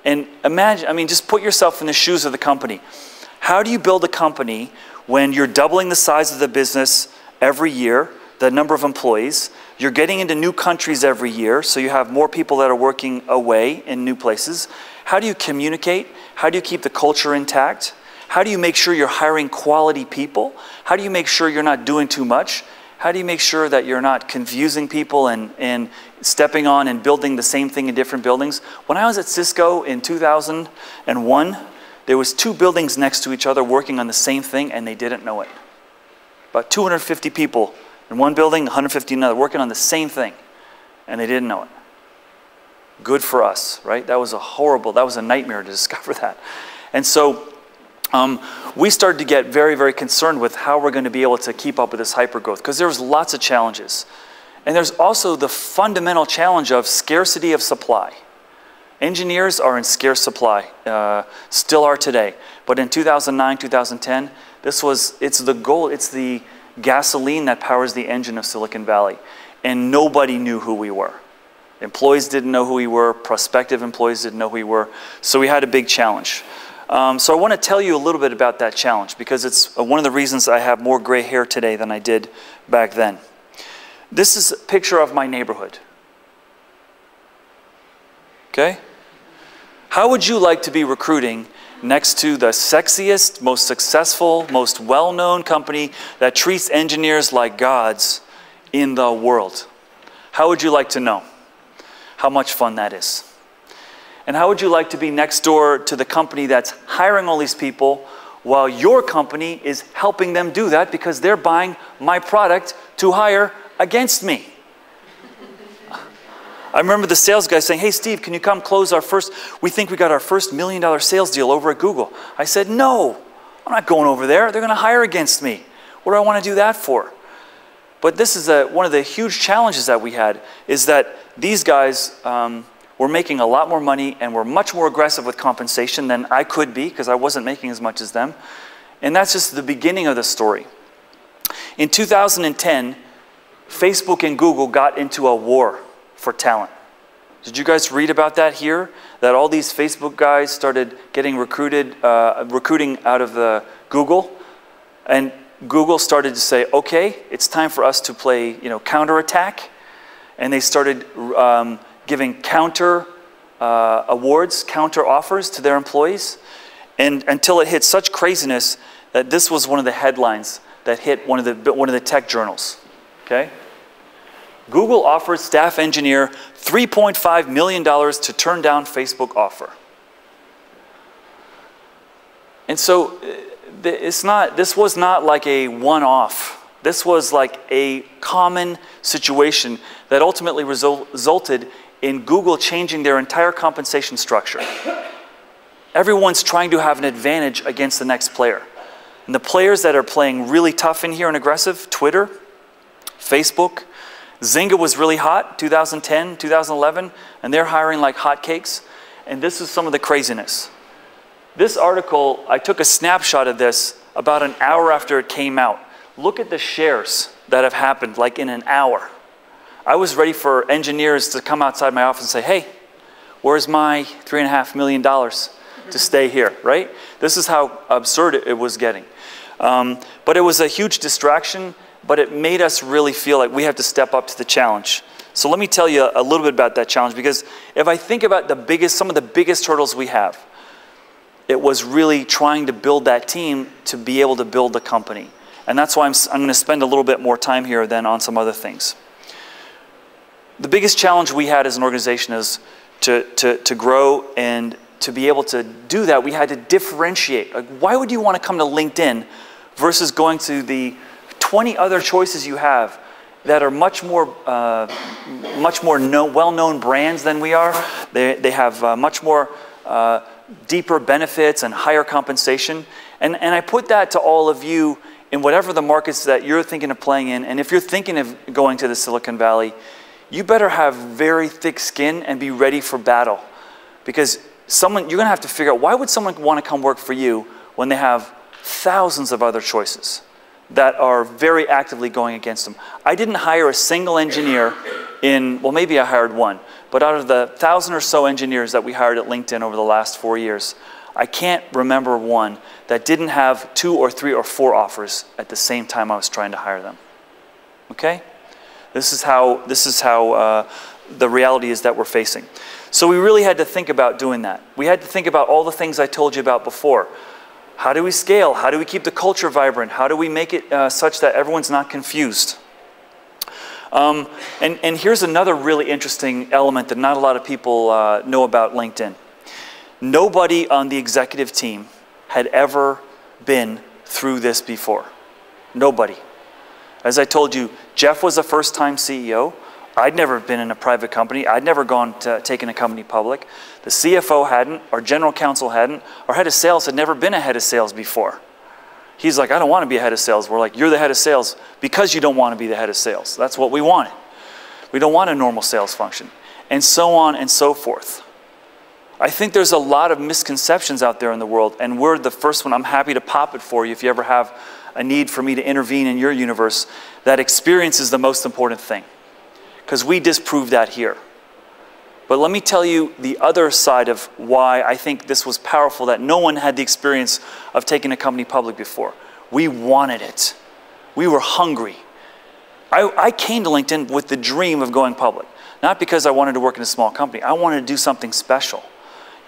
And imagine, I mean, just put yourself in the shoes of the company. How do you build a company when you're doubling the size of the business every year, the number of employees, you're getting into new countries every year, so you have more people that are working away in new places. How do you communicate? How do you keep the culture intact? How do you make sure you're hiring quality people? How do you make sure you're not doing too much? How do you make sure that you're not confusing people and stepping on and building the same thing in different buildings? When I was at Cisco in 2001, there was 2 buildings next to each other working on the same thing, and they didn't know it. About 250 people in one building, 150 in another, working on the same thing, and they didn't know it. Good for us, right? That was a nightmare to discover that. And so we started to get very, very concerned with how we're going to be able to keep up with this hypergrowth, because there was lots of challenges. And there's also the fundamental challenge of scarcity of supply. Engineers are in scarce supply, still are today. But in 2009, 2010, it's the goal, it's the gasoline that powers the engine of Silicon Valley. And nobody knew who we were. Employees didn't know who we were, prospective employees didn't know who we were, so we had a big challenge. So I want to tell you a little bit about that challenge, because it's one of the reasons I have more gray hair today than I did back then. This is a picture of my neighborhood. Okay? How would you like to be recruiting next to the sexiest, most successful, most well-known company that treats engineers like gods in the world? How would you like to know how much fun that is? And how would you like to be next door to the company that's hiring all these people while your company is helping them do that because they're buying my product to hire against me? I remember the sales guy saying, hey, Steve, can you come close we think we got our first $1 million sales deal over at Google. I said, no, I'm not going over there. They're going to hire against me. What do I want to do that for? But this is one of the huge challenges that we had, is that these guys were making a lot more money and were much more aggressive with compensation than I could be, because I wasn't making as much as them. And that's just the beginning of the story. In 2010, Facebook and Google got into a war for talent. Did you guys read about that here? That all these Facebook guys started getting recruiting out of Google, and Google started to say, okay, it's time for us to play, counterattack, and they started giving counter awards, counter offers to their employees, and until it hit such craziness that this was one of the headlines that hit one of the tech journals. Okay. Google offered staff engineer $3.5 million to turn down Facebook offer. And so this was not like a one-off. This was like a common situation that ultimately resulted in Google changing their entire compensation structure. Everyone's trying to have an advantage against the next player. And the players that are playing really tough in here and aggressive, Twitter, Facebook, Zynga was really hot, 2010, 2011, and they're hiring like hotcakes. And this is some of the craziness. This article, I took a snapshot of this about an hour after it came out. Look at the shares that have happened like in an hour. I was ready for engineers to come outside my office and say, hey, where's my $3.5 million to stay here, right? This is how absurd it was getting. But it was a huge distraction, but it made us really feel like we have to step up to the challenge. So let me tell you a little bit about that challenge, because if I think about some of the biggest hurdles we have, it was really trying to build that team to be able to build the company. And that's why I'm going to spend a little bit more time here than on some other things. The biggest challenge we had as an organization is to grow, and to be able to do that, we had to differentiate. Like, why would you want to come to LinkedIn versus going to the 20 other choices you have that are much more well-known brands than we are? They have much more deeper benefits and higher compensation. And I put that to all of you in whatever the markets that you're thinking of playing in. And if you're thinking of going to the Silicon Valley, you better have very thick skin and be ready for battle. Because you're going to have to figure out, why would someone want to come work for you when they have thousands of other choices that are very actively going against them? I didn't hire a single engineer well, maybe I hired one, but out of the 1,000 or so engineers that we hired at LinkedIn over the last 4 years, I can't remember one that didn't have 2 or 3 or 4 offers at the same time I was trying to hire them. Okay? This is how the reality is that we're facing. So we really had to think about doing that. We had to think about all the things I told you about before. How do we scale? How do we keep the culture vibrant? How do we make it such that everyone's not confused? And here's another really interesting element that not a lot of people know about LinkedIn. Nobody on the executive team had ever been through this before. Nobody. As I told you, Jeff was a first-time CEO. I'd never been in a private company. I'd never taken a company public. The CFO hadn't, our general counsel hadn't, our head of sales had never been a head of sales before. He's like, I don't want to be a head of sales. We're like, you're the head of sales because you don't want to be the head of sales. That's what we wanted. We don't want a normal sales function. And so on and so forth. I think there's a lot of misconceptions out there in the world, and we're the first one. I'm happy to pop it for you if you ever have a need for me to intervene in your universe. That experience is the most important thing, because we disprove that here. But let me tell you the other side of why I think this was powerful, that no one had the experience of taking a company public before. We wanted it. We were hungry. I came to LinkedIn with the dream of going public, not because I wanted to work in a small company. I wanted to do something special.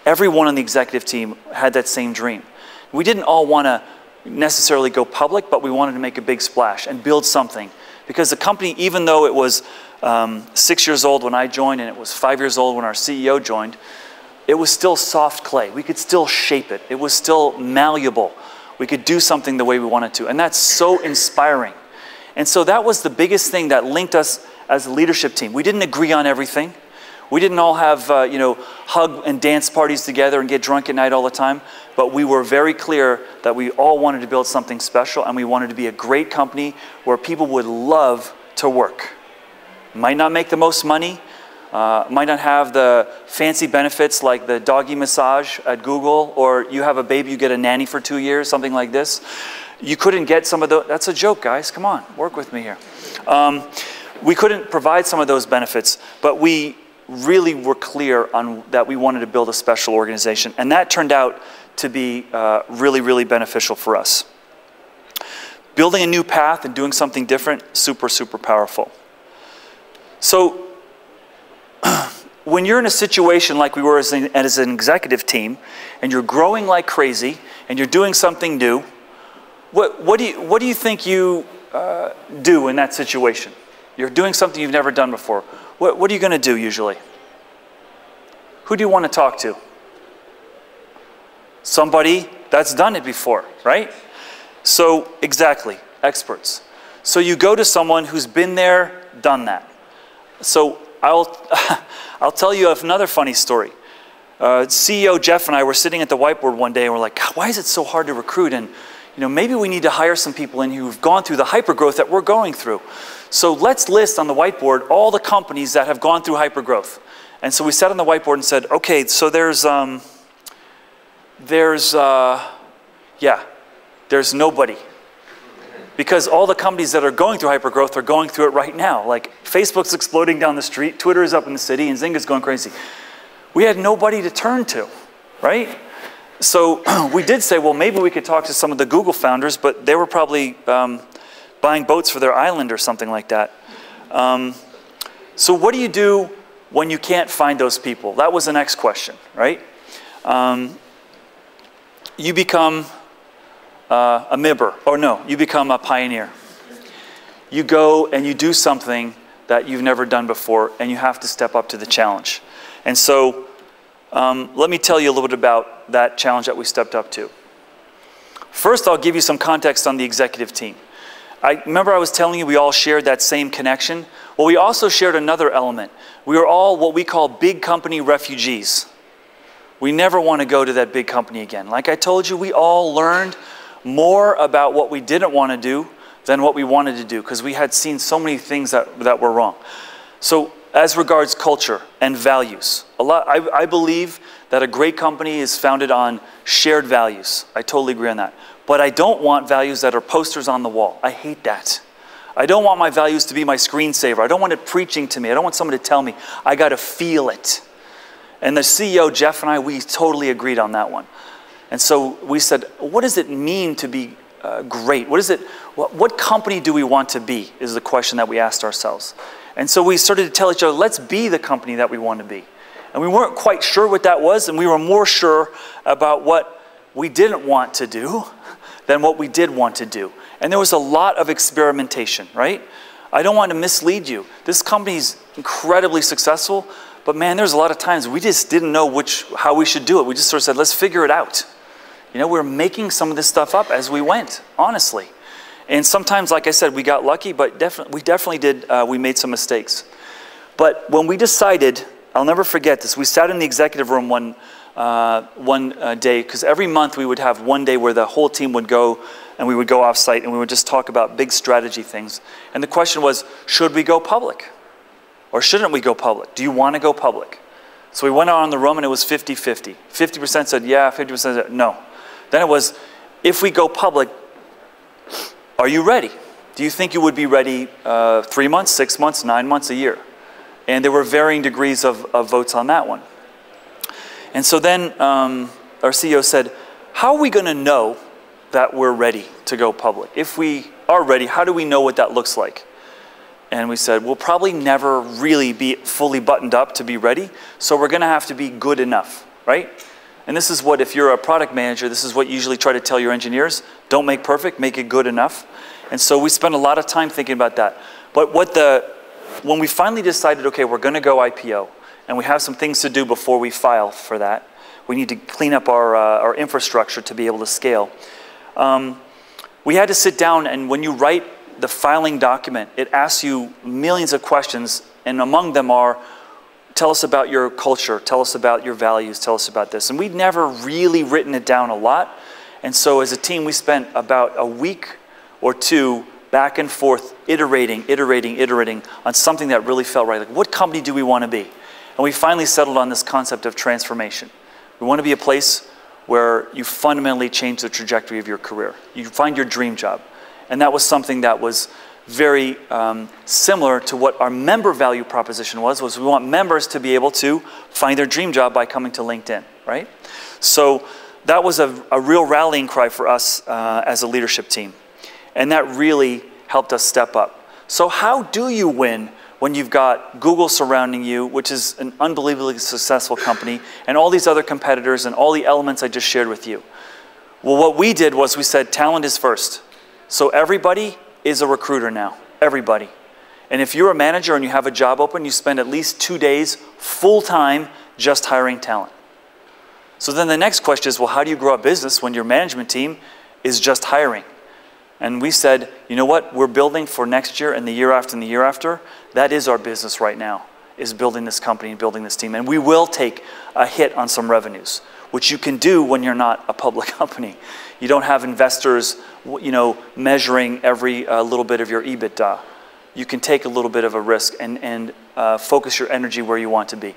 Everyone on the executive team had that same dream. We didn't all want to necessarily go public, but we wanted to make a big splash and build something. Because the company, even though it was 6 years old when I joined and it was 5 years old when our CEO joined, it was still soft clay. We could still shape it. It was still malleable. We could do something the way we wanted to. And that's so inspiring. And so that was the biggest thing that linked us as a leadership team. We didn't agree on everything. We didn't all have, hug and dance parties together and get drunk at night all the time. But we were very clear that we all wanted to build something special, and we wanted to be a great company where people would love to work. Might not make the most money, might not have the fancy benefits like the doggy massage at Google, or you have a baby, you get a nanny for 2 years, something like this. You couldn't get some of those. That's a joke, guys. Come on, work with me here. We couldn't provide some of those benefits, but we really were clear on that we wanted to build a special organization, and that turned out to be really, really beneficial for us. Building a new path and doing something different, super, super powerful. So when you're in a situation like we were as an executive team, and you're growing like crazy, and you're doing something new, what do you think you do in that situation? You're doing something you've never done before. What are you going to do usually? Who do you want to talk to? Somebody that's done it before, right? So exactly, experts. So you go to someone who's been there, done that. So I'll tell you another funny story. CEO Jeff and I were sitting at the whiteboard one day and we're like, God, why is it so hard to recruit? And maybe we need to hire some people in who've gone through the hypergrowth that we're going through. So let's list on the whiteboard all the companies that have gone through hypergrowth. And so we sat on the whiteboard and said, okay, so there's nobody. Because all the companies that are going through hypergrowth are going through it right now. Like Facebook's exploding down the street, Twitter is up in the city, and Zynga's going crazy. We had nobody to turn to, right? So we did say, well, maybe we could talk to some of the Google founders, but they were probably buying boats for their island or something like that. So what do you do when you can't find those people? That was the next question, right? You become a mibber, or no, you become a pioneer. You go and you do something that you've never done before, and you have to step up to the challenge. And so let me tell you a little bit about that challenge that we stepped up to. First, I'll give you some context on the executive team. Remember I was telling you we all shared that same connection? Well, we also shared another element. We were all what we call big company refugees. We never want to go to that big company again. Like I told you, we all learned more about what we didn't want to do than what we wanted to do, because we had seen so many things that were wrong. So as regards culture and values, I believe that a great company is founded on shared values. I totally agree on that. But I don't want values that are posters on the wall. I hate that. I don't want my values to be my screensaver. I don't want it preaching to me. I don't want someone to tell me. I got to feel it. And the CEO, Jeff, and I, we totally agreed on that one. And so we said, what does it mean to be great? What company do we want to be is the question that we asked ourselves. And so we started to tell each other, let's be the company that we want to be. And we weren't quite sure what that was, and we were more sure about what we didn't want to do than what we did want to do. And there was a lot of experimentation, right? I don't want to mislead you. This company's incredibly successful, but man, there's a lot of times we just didn't know how we should do it. We just sort of said, let's figure it out. We're making some of this stuff up as we went, honestly. And sometimes, like I said, we got lucky, but we definitely did, we made some mistakes. But when we decided, I'll never forget this, we sat in the executive room one day, because every month we would have one day where the whole team would go, and we would go off-site, and we would just talk about big strategy things. And the question was, should we go public? Or shouldn't we go public? Do you want to go public? So we went out in the room, and it was 50-50. 50% said yeah, 50% said no. Then it was, if we go public, are you ready? Do you think you would be ready 3 months, 6 months, 9 months, a year? And there were varying degrees of votes on that one. And so then our CEO said, how are we going to know that we're ready to go public? If we are ready, how do we know what that looks like? And we said, we'll probably never really be fully buttoned up to be ready, so we're going to have to be good enough, right? And this is what, if you're a product manager, this is what you usually try to tell your engineers. Don't make perfect, make it good enough. And so we spent a lot of time thinking about that. But when we finally decided, okay, we're going to go IPO, and we have some things to do before we file for that. We need to clean up our infrastructure to be able to scale. We had to sit down, and when you write the filing document, it asks you millions of questions, and among them are, tell us about your culture, tell us about your values, tell us about this. And we'd never really written it down a lot. And so as a team, we spent about a week or two back and forth, iterating on something that really felt right. Like, what company do we want to be? And we finally settled on this concept of transformation. We want to be a place where you fundamentally change the trajectory of your career. You find your dream job. And that was something that was very similar to what our member value proposition was we want members to be able to find their dream job by coming to LinkedIn, right? So that was a real rallying cry for us as a leadership team. And that really helped us step up. So how do you win when you've got Google surrounding you, which is an unbelievably successful company, and all these other competitors and all the elements I just shared with you? Well, what we did was we said talent is first. So everybody is a recruiter now, everybody. And if you're a manager and you have a job open, you spend at least 2 days full-time just hiring talent. So then the next question is, well, how do you grow a business when your management team is just hiring? And we said, you know what, we're building for next year and the year after and the year after. That is our business right now, is building this company and building this team. And we will take a hit on some revenues, which you can do when you're not a public company. You don't have investors, you know, measuring every little bit of your EBITDA. You can take a little bit of a risk and focus your energy where you want to be.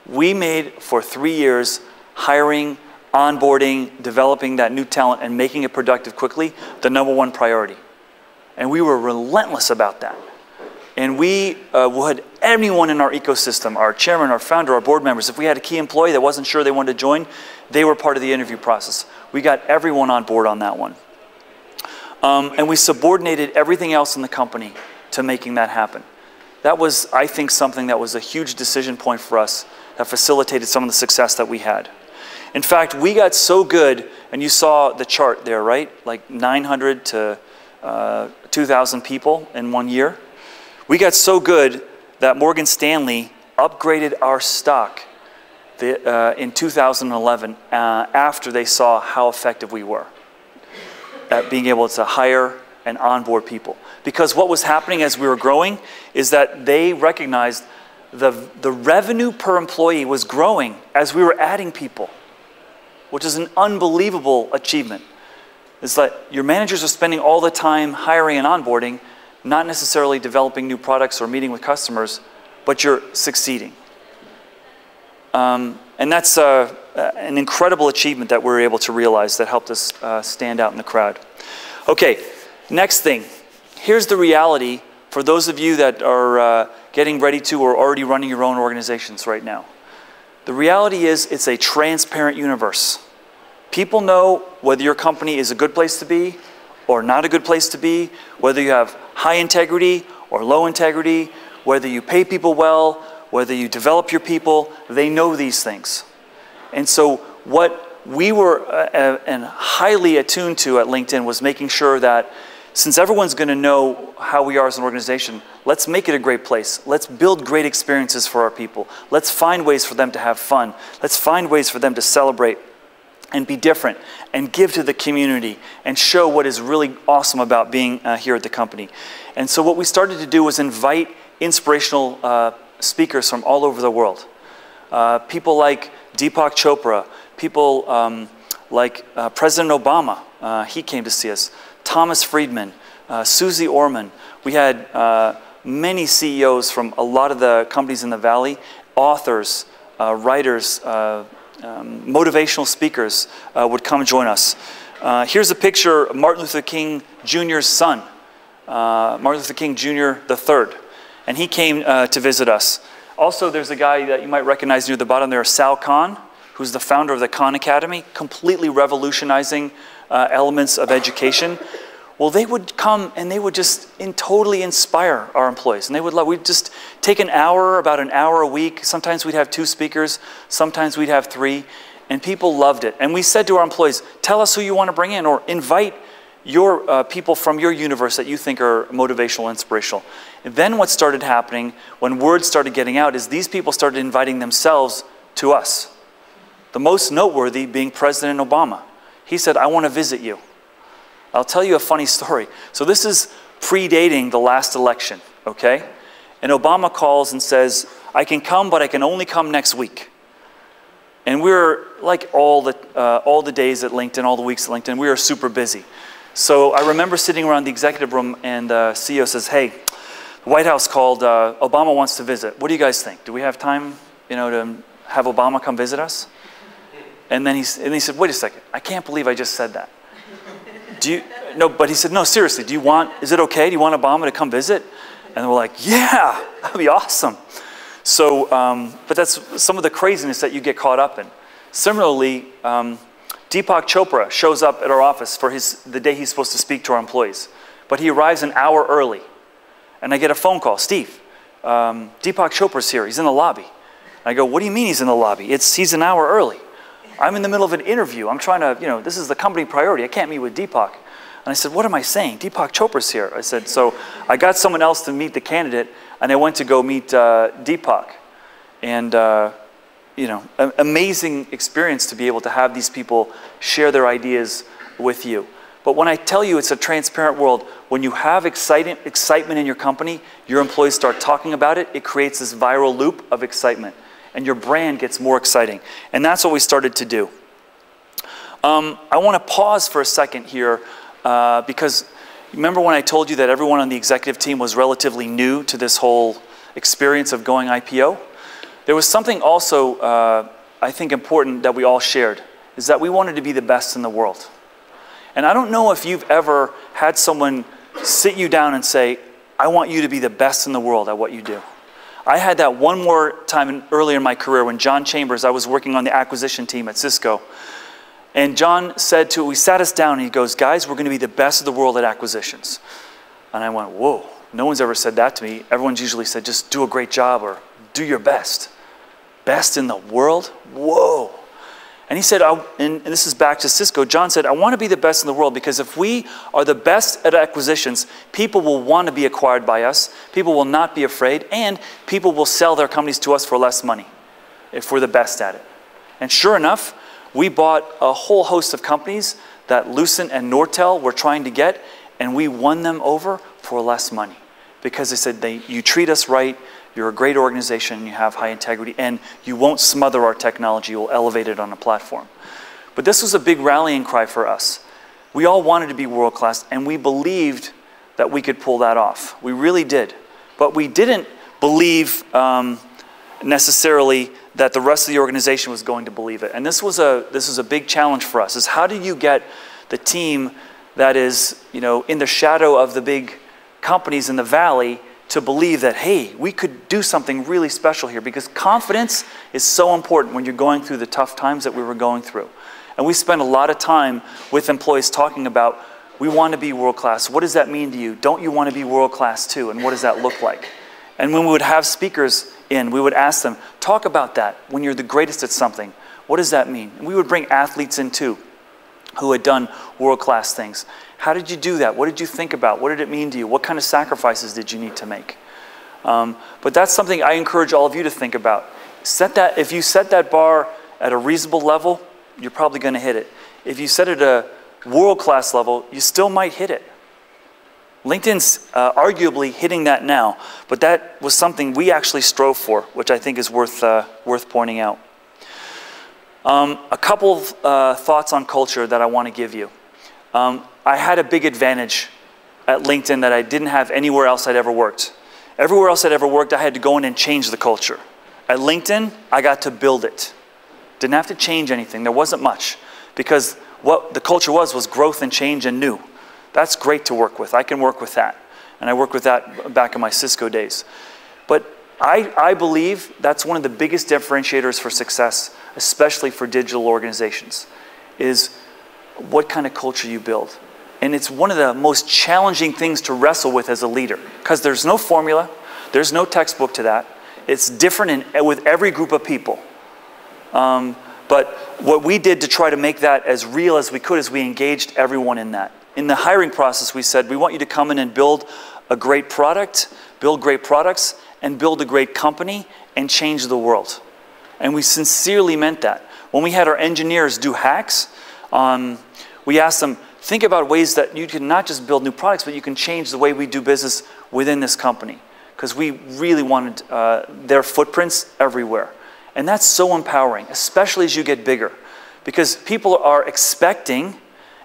We made, for 3 years, hiring, onboarding, developing that new talent, and making it productive quickly, the #1 priority. And we were relentless about that. And we would, anyone in our ecosystem, our chairman, our founder, our board members, if we had a key employee that wasn't sure they wanted to join, they were part of the interview process. We got everyone on board on that one. And we subordinated everything else in the company to making that happen. That was, I think, something that was a huge decision point for us that facilitated some of the success that we had. In fact, we got so good, and you saw the chart there, right? Like 900 to 2,000 people in 1 year. We got so good that Morgan Stanley upgraded our stock in 2011 after they saw how effective we were at being able to hire and onboard people. Because what was happening as we were growing is that they recognized the revenue per employee was growing as we were adding people, which is an unbelievable achievement. It's like your managers are spending all the time hiring and onboarding, not necessarily developing new products or meeting with customers, but you're succeeding. And that's an incredible achievement that we were able to realize that helped us stand out in the crowd. Okay, next thing. Here's the reality for those of you that are getting ready to or already running your own organizations right now. The reality is it's a transparent universe. People know whether your company is a good place to be or not a good place to be, whether you have high integrity or low integrity, whether you pay people well, whether you develop your people, they know these things. And so what we were and highly attuned to at LinkedIn was making sure that since everyone's going to know how we are as an organization, let's make it a great place. Let's build great experiences for our people. Let's find ways for them to have fun. Let's find ways for them to celebrate and be different and give to the community and show what is really awesome about being here at the company. And so what we started to do was invite inspirational speakers from all over the world. People like Deepak Chopra, people like President Obama, he came to see us, Thomas Friedman, Susie Orman. We had many CEOs from a lot of the companies in the Valley, authors, writers, motivational speakers would come join us. Here's a picture of Martin Luther King Jr.'s son, Martin Luther King Jr. III, and he came to visit us. Also, there's a guy that you might recognize near the bottom there, Sal Khan, who's the founder of the Khan Academy, completely revolutionizing elements of education. Well, they would come and they would just totally inspire our employees. And they would we'd just take an hour, about an hour a week. Sometimes we'd have 2 speakers, sometimes we'd have 3, and people loved it. And we said to our employees, tell us who you want to bring in, or invite your people from your universe that you think are motivational, inspirational. And then what started happening when word started getting out is these people started inviting themselves to us. The most noteworthy being President Obama. He said, I want to visit you. I'll tell you a funny story. So this is predating the last election, okay? And Obama calls and says, I can come, but I can only come next week. And we're like all the days at LinkedIn, all the weeks at LinkedIn, we were super busy. So I remember sitting around the executive room and the CEO says, hey, the White House called, Obama wants to visit. What do you guys think? Do we have time, to have Obama come visit us? And then he said, wait a second, I can't believe I just said that. No, but he said, no, seriously, is it okay? Do you want Obama to come visit? And we're like, yeah, that'd be awesome. So, but that's some of the craziness that you get caught up in. Similarly, Deepak Chopra shows up at our office for the day he's supposed to speak to our employees. But he arrives an hour early. And I get a phone call, Steve, Deepak Chopra's here, he's in the lobby. I go, what do you mean he's in the lobby? He's an hour early. I'm in the middle of an interview. I'm trying to, this is the company priority. I can't meet with Deepak. And I said, what am I saying? Deepak Chopra's here. I said, so I got someone else to meet the candidate, and I went to go meet Deepak. And, amazing experience to be able to have these people share their ideas with you. But when I tell you it's a transparent world, when you have excitement in your company, your employees start talking about it, it creates this viral loop of excitement. And your brand gets more exciting. And that's what we started to do. I want to pause for a second here because remember when I told you that everyone on the executive team was relatively new to this whole experience of going IPO? There was something also I think important that we all shared, is that we wanted to be the best in the world. And I don't know if you've ever had someone sit you down and say, I want you to be the best in the world at what you do. I had that one more time earlier in my career when John Chambers, I was working on the acquisition team at Cisco. And John we sat us down and he goes, guys, we're going to be the best of the world at acquisitions. And I went, whoa, no one's ever said that to me. Everyone's usually said, just do a great job or do your best. Best in the world? Whoa. And he said, and this is back to Cisco, John said, I want to be the best in the world because if we are the best at acquisitions, people will want to be acquired by us, people will not be afraid, and people will sell their companies to us for less money if we're the best at it. And sure enough, we bought a whole host of companies that Lucent and Nortel were trying to get, and we won them over for less money because they said, you treat us right, you're a great organization, you have high integrity, and you won't smother our technology, you'll elevate it on a platform. But this was a big rallying cry for us. We all wanted to be world-class, and we believed that we could pull that off. We really did. But we didn't believe necessarily that the rest of the organization was going to believe it. And this was a big challenge for us, is how do you get the team that is, in the shadow of the big companies in the Valley to believe that, hey, we could do something really special here, because confidence is so important when you're going through the tough times that we were going through. And we spent a lot of time with employees talking about, we want to be world-class. What does that mean to you? Don't you want to be world-class too? And what does that look like? And when we would have speakers in, we would ask them, talk about that when you're the greatest at something. What does that mean? And we would bring athletes in too, who had done world-class things. How did you do that? What did you think about? What did it mean to you? What kind of sacrifices did you need to make? But that's something I encourage all of you to think about. If you set that bar at a reasonable level, you're probably going to hit it. If you set it at a world-class level, you still might hit it. LinkedIn's arguably hitting that now, but that was something we actually strove for, which I think is worth pointing out. A couple thoughts on culture that I want to give you. I had a big advantage at LinkedIn that I didn't have anywhere else I'd ever worked. Everywhere else I'd ever worked, I had to go in and change the culture. At LinkedIn, I got to build it. Didn't have to change anything. There wasn't much, because what the culture was growth and change and new. That's great to work with. I can work with that. And I worked with that back in my Cisco days. But I believe that's one of the biggest differentiators for success, especially for digital organizations, is what kind of culture you build. And it's one of the most challenging things to wrestle with as a leader, because there's no formula, there's no textbook to that. It's different with every group of people. But what we did to try to make that as real as we could is we engaged everyone in that. In the hiring process, we said, we want you to come in and build a great product, build great products, and build a great company, and change the world. And we sincerely meant that. When we had our engineers do hacks, we asked them, think about ways that you can not just build new products, but you can change the way we do business within this company. Because we really wanted their footprints everywhere. And that's so empowering, especially as you get bigger. Because people are expecting,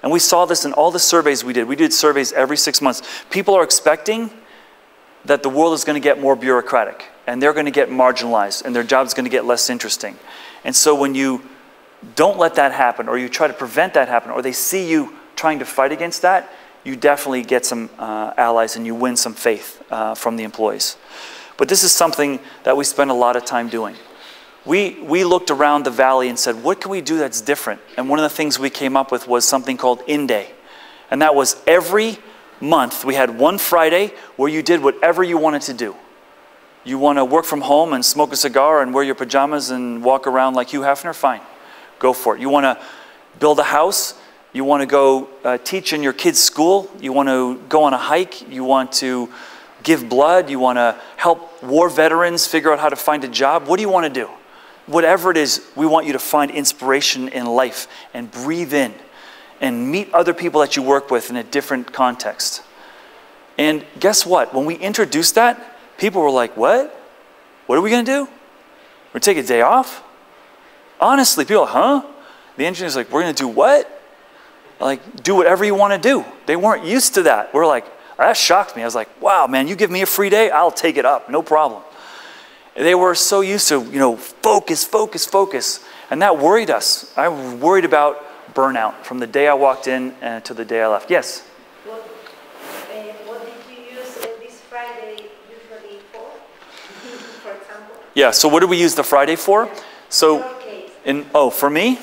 and we saw this in all the surveys we did. We did surveys every 6 months. People are expecting that the world is going to get more bureaucratic, and they're going to get marginalized, and their job's going to get less interesting. And so when you don't let that happen, or you try to prevent that happen, or they see you trying to fight against that, you definitely get some allies and you win some faith from the employees. But this is something that we spend a lot of time doing. We looked around the valley and said, what can we do that's different? And one of the things we came up with was something called In-Day. And that was every month we had one Friday where you did whatever you wanted to do. You want to work from home and smoke a cigar and wear your pajamas and walk around like Hugh Hefner? Fine. Go for it. You want to build a house? You want to go teach in your kids' school? You want to go on a hike? You want to give blood? You want to help war veterans figure out how to find a job? What do you want to do? Whatever it is, we want you to find inspiration in life and breathe in and meet other people that you work with in a different context. And guess what? When we introduced that, people were like, what? What are we going to do? We're going to take a day off? Honestly, people are like, huh? The engineer's like, we're going to do what? Like, do whatever you want to do. They weren't used to that. We're like, that shocked me. I was like, wow, man, you give me a free day, I'll take it up, no problem. They were so used to, focus, focus, focus. And that worried us. I was worried about burnout from the day I walked in to the day I left. Yes? What did you use this Friday usually for example? Yeah, so what did we use the Friday for? So, for me?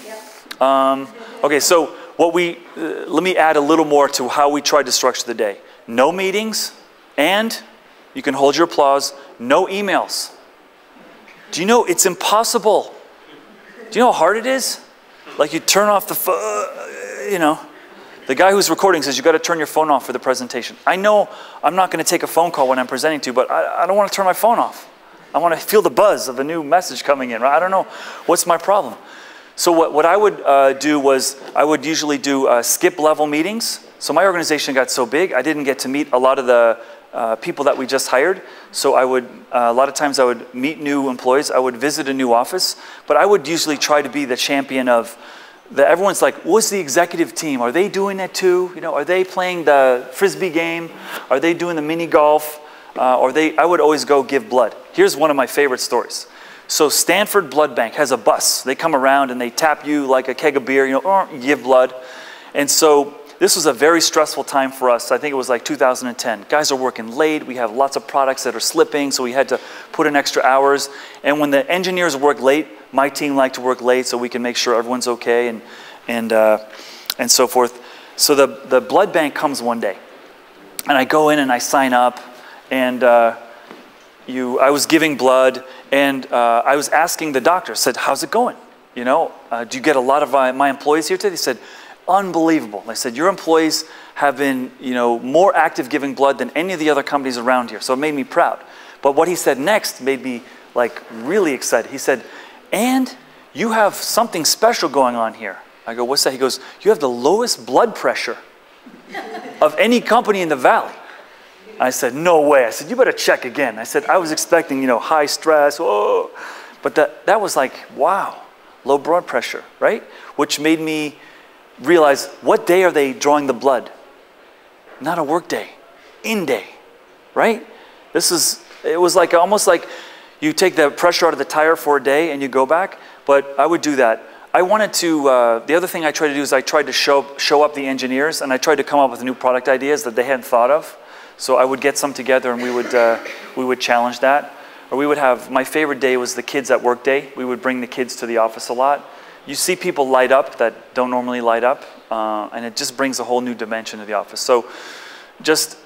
Yeah. Okay, so let me add a little more to how we tried to structure the day. No meetings, and you can hold your applause, no emails. Do you know it's impossible? Do you know how hard it is? Like you turn off the phone, The guy who's recording says you got to turn your phone off for the presentation. I know I'm not going to take a phone call when I'm presenting to you, but I don't want to turn my phone off. I want to feel the buzz of a new message coming in. Right? I don't know. What's my problem? So what I would do was I would usually do skip level meetings. So my organization got so big, I didn't get to meet a lot of the people that we just hired. So I would, a lot of times I would meet new employees. I would visit a new office. But I would usually try to be the champion of, everyone's like, what's the executive team? Are they doing it too? Are they playing the Frisbee game? Are they doing the mini golf? I would always go give blood. Here's one of my favorite stories. So Stanford Blood Bank has a bus. They come around and they tap you like a keg of beer, you give blood. And so this was a very stressful time for us. I think it was like 2010. Guys are working late. We have lots of products that are slipping, so we had to put in extra hours. And when the engineers work late, my team liked to work late so we can make sure everyone's okay and so forth. So the blood bank comes one day. And I go in and I sign up. And I was giving blood. And I was asking the doctor, said, how's it going? Do you get a lot of my employees here today? They said, unbelievable. They said, your employees have been, more active giving blood than any of the other companies around here. So it made me proud. But what he said next made me really excited. He said, and you have something special going on here. I go, what's that? He goes, you have the lowest blood pressure of any company in the valley. I said, no way. I said, you better check again. I said, I was expecting, high stress. Whoa. But that was like, wow, low blood pressure, right? Which made me realize, what day are they drawing the blood? Not a work day, in day, right? It was like almost like you take the pressure out of the tire for a day and you go back, but I would do that. I wanted to, the other thing I tried to do is I tried to show up the engineers, and I tried to come up with new product ideas that they hadn't thought of. So I would get some together and we would challenge that. Or we would have, my favorite day was the kids at work day. We would bring the kids to the office a lot. You see people light up that don't normally light up, and it just brings a whole new dimension to the office. So just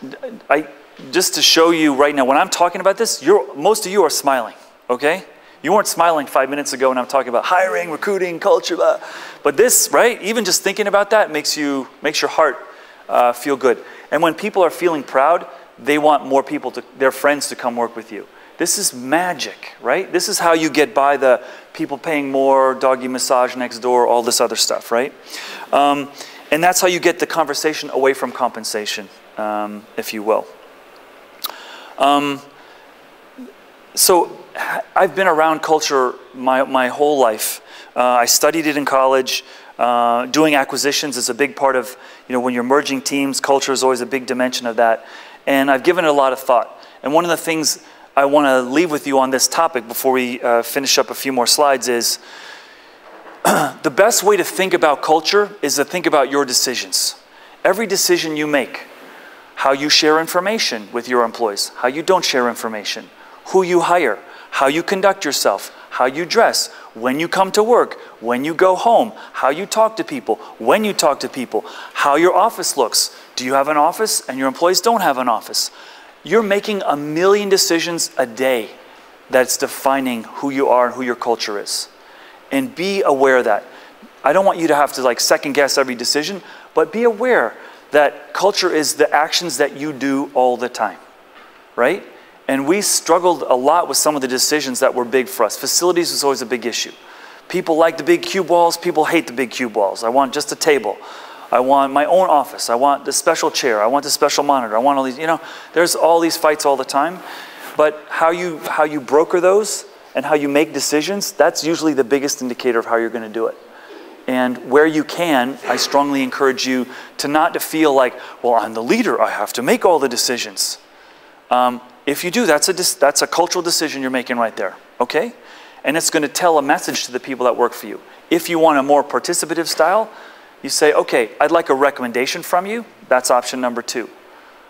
to show you right now, when I'm talking about this, most of you are smiling, okay? You weren't smiling 5 minutes ago when I'm talking about hiring, recruiting, culture, blah. But this, right, even just thinking about that makes your heart feel good. And when people are feeling proud, they want more people, their friends to come work with you. This is magic, right? This is how you get by the people paying more, doggy massage next door, all this other stuff, right? And that's how you get the conversation away from compensation, if you will. So I've been around culture my whole life. I studied it in college. Doing acquisitions is a big part of, when you're merging teams, culture is always a big dimension of that. And I've given it a lot of thought. And one of the things I want to leave with you on this topic before we finish up a few more slides is the best way to think about culture is to think about your decisions. Every decision you make, how you share information with your employees, how you don't share information, who you hire, how you conduct yourself, how you dress, when you come to work, when you go home, how you talk to people, when you talk to people, how your office looks. Do you have an office and your employees don't have an office? You're making a million decisions a day that's defining who you are and who your culture is. And be aware of that. I don't want you to have to second guess every decision, but be aware that culture is the actions that you do all the time, right? And we struggled a lot with some of the decisions that were big for us. Facilities was always a big issue. People like the big cue balls, people hate the big cue balls. I want just a table. I want my own office. I want the special chair. I want the special monitor. I want all these, there's all these fights all the time. But how you broker those and how you make decisions, that's usually the biggest indicator of how you're going to do it. And where you can, I strongly encourage you to not to feel like, well, I'm the leader. I have to make all the decisions. If you do, that's a cultural decision you're making right there, okay? And it's going to tell a message to the people that work for you. If you want a more participative style, you say, okay, I'd like a recommendation from you. That's option number 2.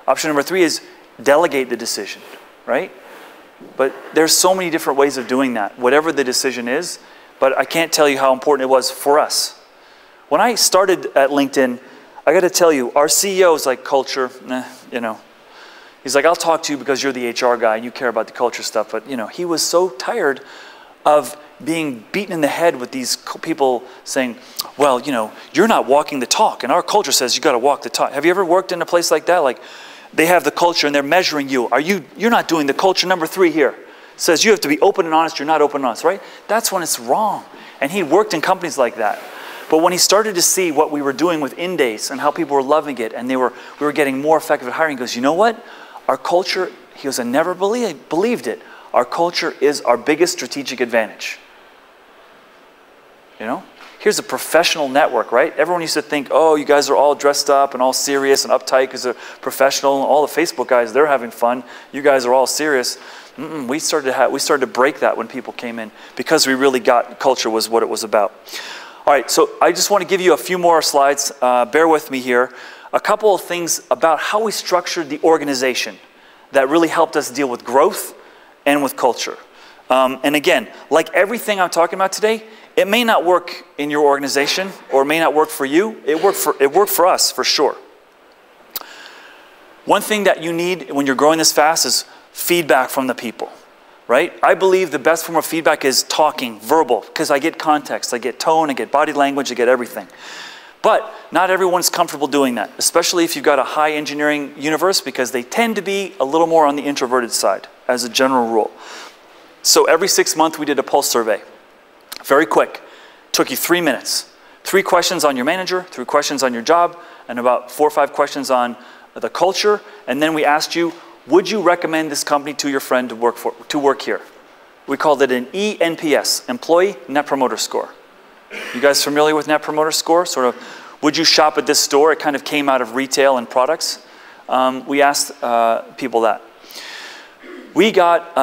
Option number 3 is delegate the decision, right? But there's so many different ways of doing that, whatever the decision is. But I can't tell you how important it was for us. When I started at LinkedIn, I got to tell you, our CEO is like, culture, He's like, I'll talk to you because you're the HR guy and you care about the culture stuff. But, he was so tired of being beaten in the head with these people saying, well, you're not walking the talk. And our culture says you got to walk the talk. Have you ever worked in a place like that? Like, they have the culture and they're measuring you. You're not doing the culture number 3 here. It says you have to be open and honest. You're not open and honest, right? That's when it's wrong. And he worked in companies like that. But when he started to see what we were doing with in-days and how people were loving it and we were getting more effective at hiring, he goes, you know what? Our culture, he goes, I never believed it. Our culture is our biggest strategic advantage. Here's a professional network, right? Everyone used to think, oh, you guys are all dressed up and all serious and uptight because they're professional. And all the Facebook guys, they're having fun. You guys are all serious. We started to break that when people came in because we really got culture was what it was about. All right, so I just want to give you a few more slides. Bear with me here. A couple of things about how we structured the organization that really helped us deal with growth and with culture. And again, like everything I'm talking about today, it may not work in your organization or it may not work for you. It worked for us, for sure. One thing that you need when you're growing this fast is feedback from the people, right? I believe the best form of feedback is talking, verbal, because I get context, I get tone, I get body language, I get everything. But not everyone's comfortable doing that, especially if you've got a high engineering universe, because they tend to be a little more on the introverted side as a general rule. So every 6 months we did a pulse survey. Very quick. Took you 3 minutes. 3 questions on your manager, 3 questions on your job, and about 4 or 5 questions on the culture. And then we asked you, would you recommend this company to your friend to work here? We called it an ENPS, Employee Net Promoter Score. You guys familiar with Net Promoter Score? Sort of, would you shop at this store? It kind of came out of retail and products. We asked people that. We got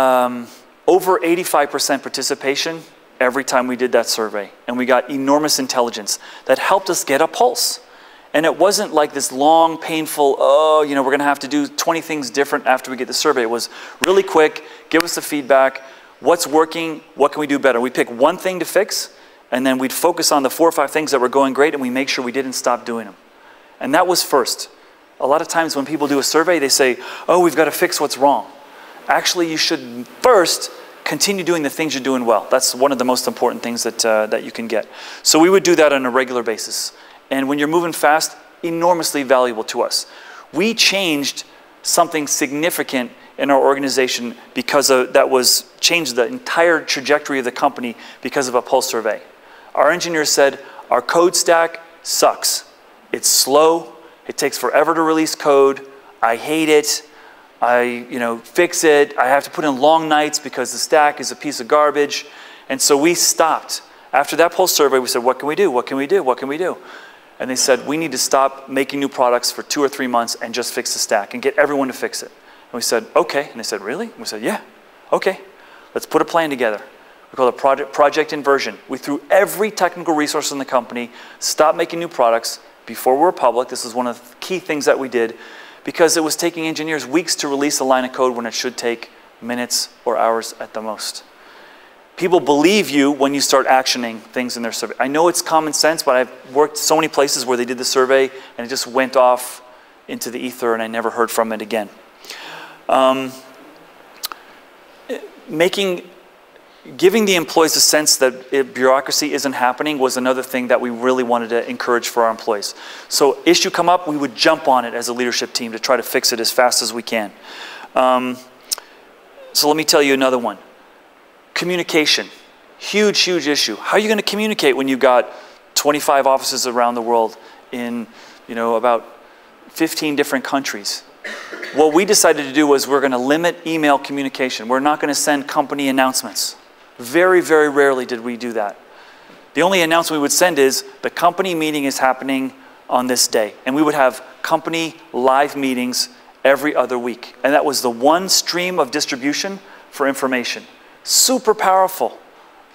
over 85% participation every time we did that survey. And we got enormous intelligence that helped us get a pulse. And it wasn't like this long, painful, oh, you know, we're going to have to do 20 things different after we get the survey. It was really quick, give us the feedback, what's working, what can we do better? We pick one thing to fix, and then we'd focus on the 4 or 5 things that were going great, and we make sure we didn't stop doing them. And that was first. A lot of times when people do a survey, they say, oh, we've got to fix what's wrong. Actually, you should first continue doing the things you're doing well. That's one of the most important things that, that you can get. So we would do that on a regular basis. And when you're moving fast, enormously valuable to us. We changed something significant in our organization because changed the entire trajectory of the company because of a pulse survey. Our engineers said, our code stack sucks. It's slow. It takes forever to release code. I hate it. Fix it. I have to put in long nights because the stack is a piece of garbage. And so we stopped. After that pulse survey, we said, what can we do? What can we do? What can we do? And they said, we need to stop making new products for 2 or 3 months and just fix the stack and get everyone to fix it. And we said, okay. And they said, really? And we said, yeah, okay. Let's put a plan together. We call it Project Inversion. We threw every technical resource in the company, stopped making new products before we were public. This is one of the key things that we did because it was taking engineers weeks to release a line of code when it should take minutes or hours at the most. People believe you when you start actioning things in their survey. I know it's common sense, but I've worked so many places where they did the survey and it just went off into the ether and I never heard from it again. Giving the employees a sense that bureaucracy isn't happening was another thing that we really wanted to encourage for our employees. So issue come up, we would jump on it as a leadership team to try to fix it as fast as we can. So let me tell you another one. Communication, huge, huge issue. How are you going to communicate when you've got 25 offices around the world in, about 15 different countries? What we decided to do was we're going to limit email communication. We're not going to send company announcements. Very, very rarely did we do that. The only announcement we would send is the company meeting is happening on this day. And we would have company live meetings every other week. And that was the one stream of distribution for information. Super powerful.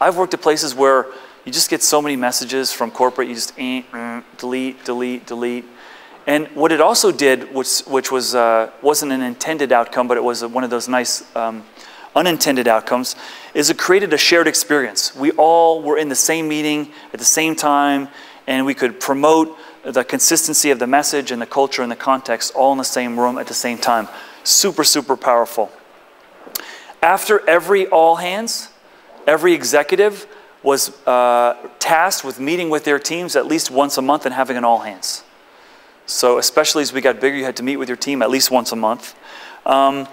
I've worked at places where you just get so many messages from corporate, you just delete, delete, delete. And what it also did, which wasn't an intended outcome, but it was one of those nice unintended outcomes, is it created a shared experience. We all were in the same meeting at the same time, and we could promote the consistency of the message and the culture and the context all in the same room at the same time. Super, super powerful. After every all hands, every executive was tasked with meeting with their teams at least once a month and having an all hands. So especially as we got bigger, you had to meet with your team at least once a month. And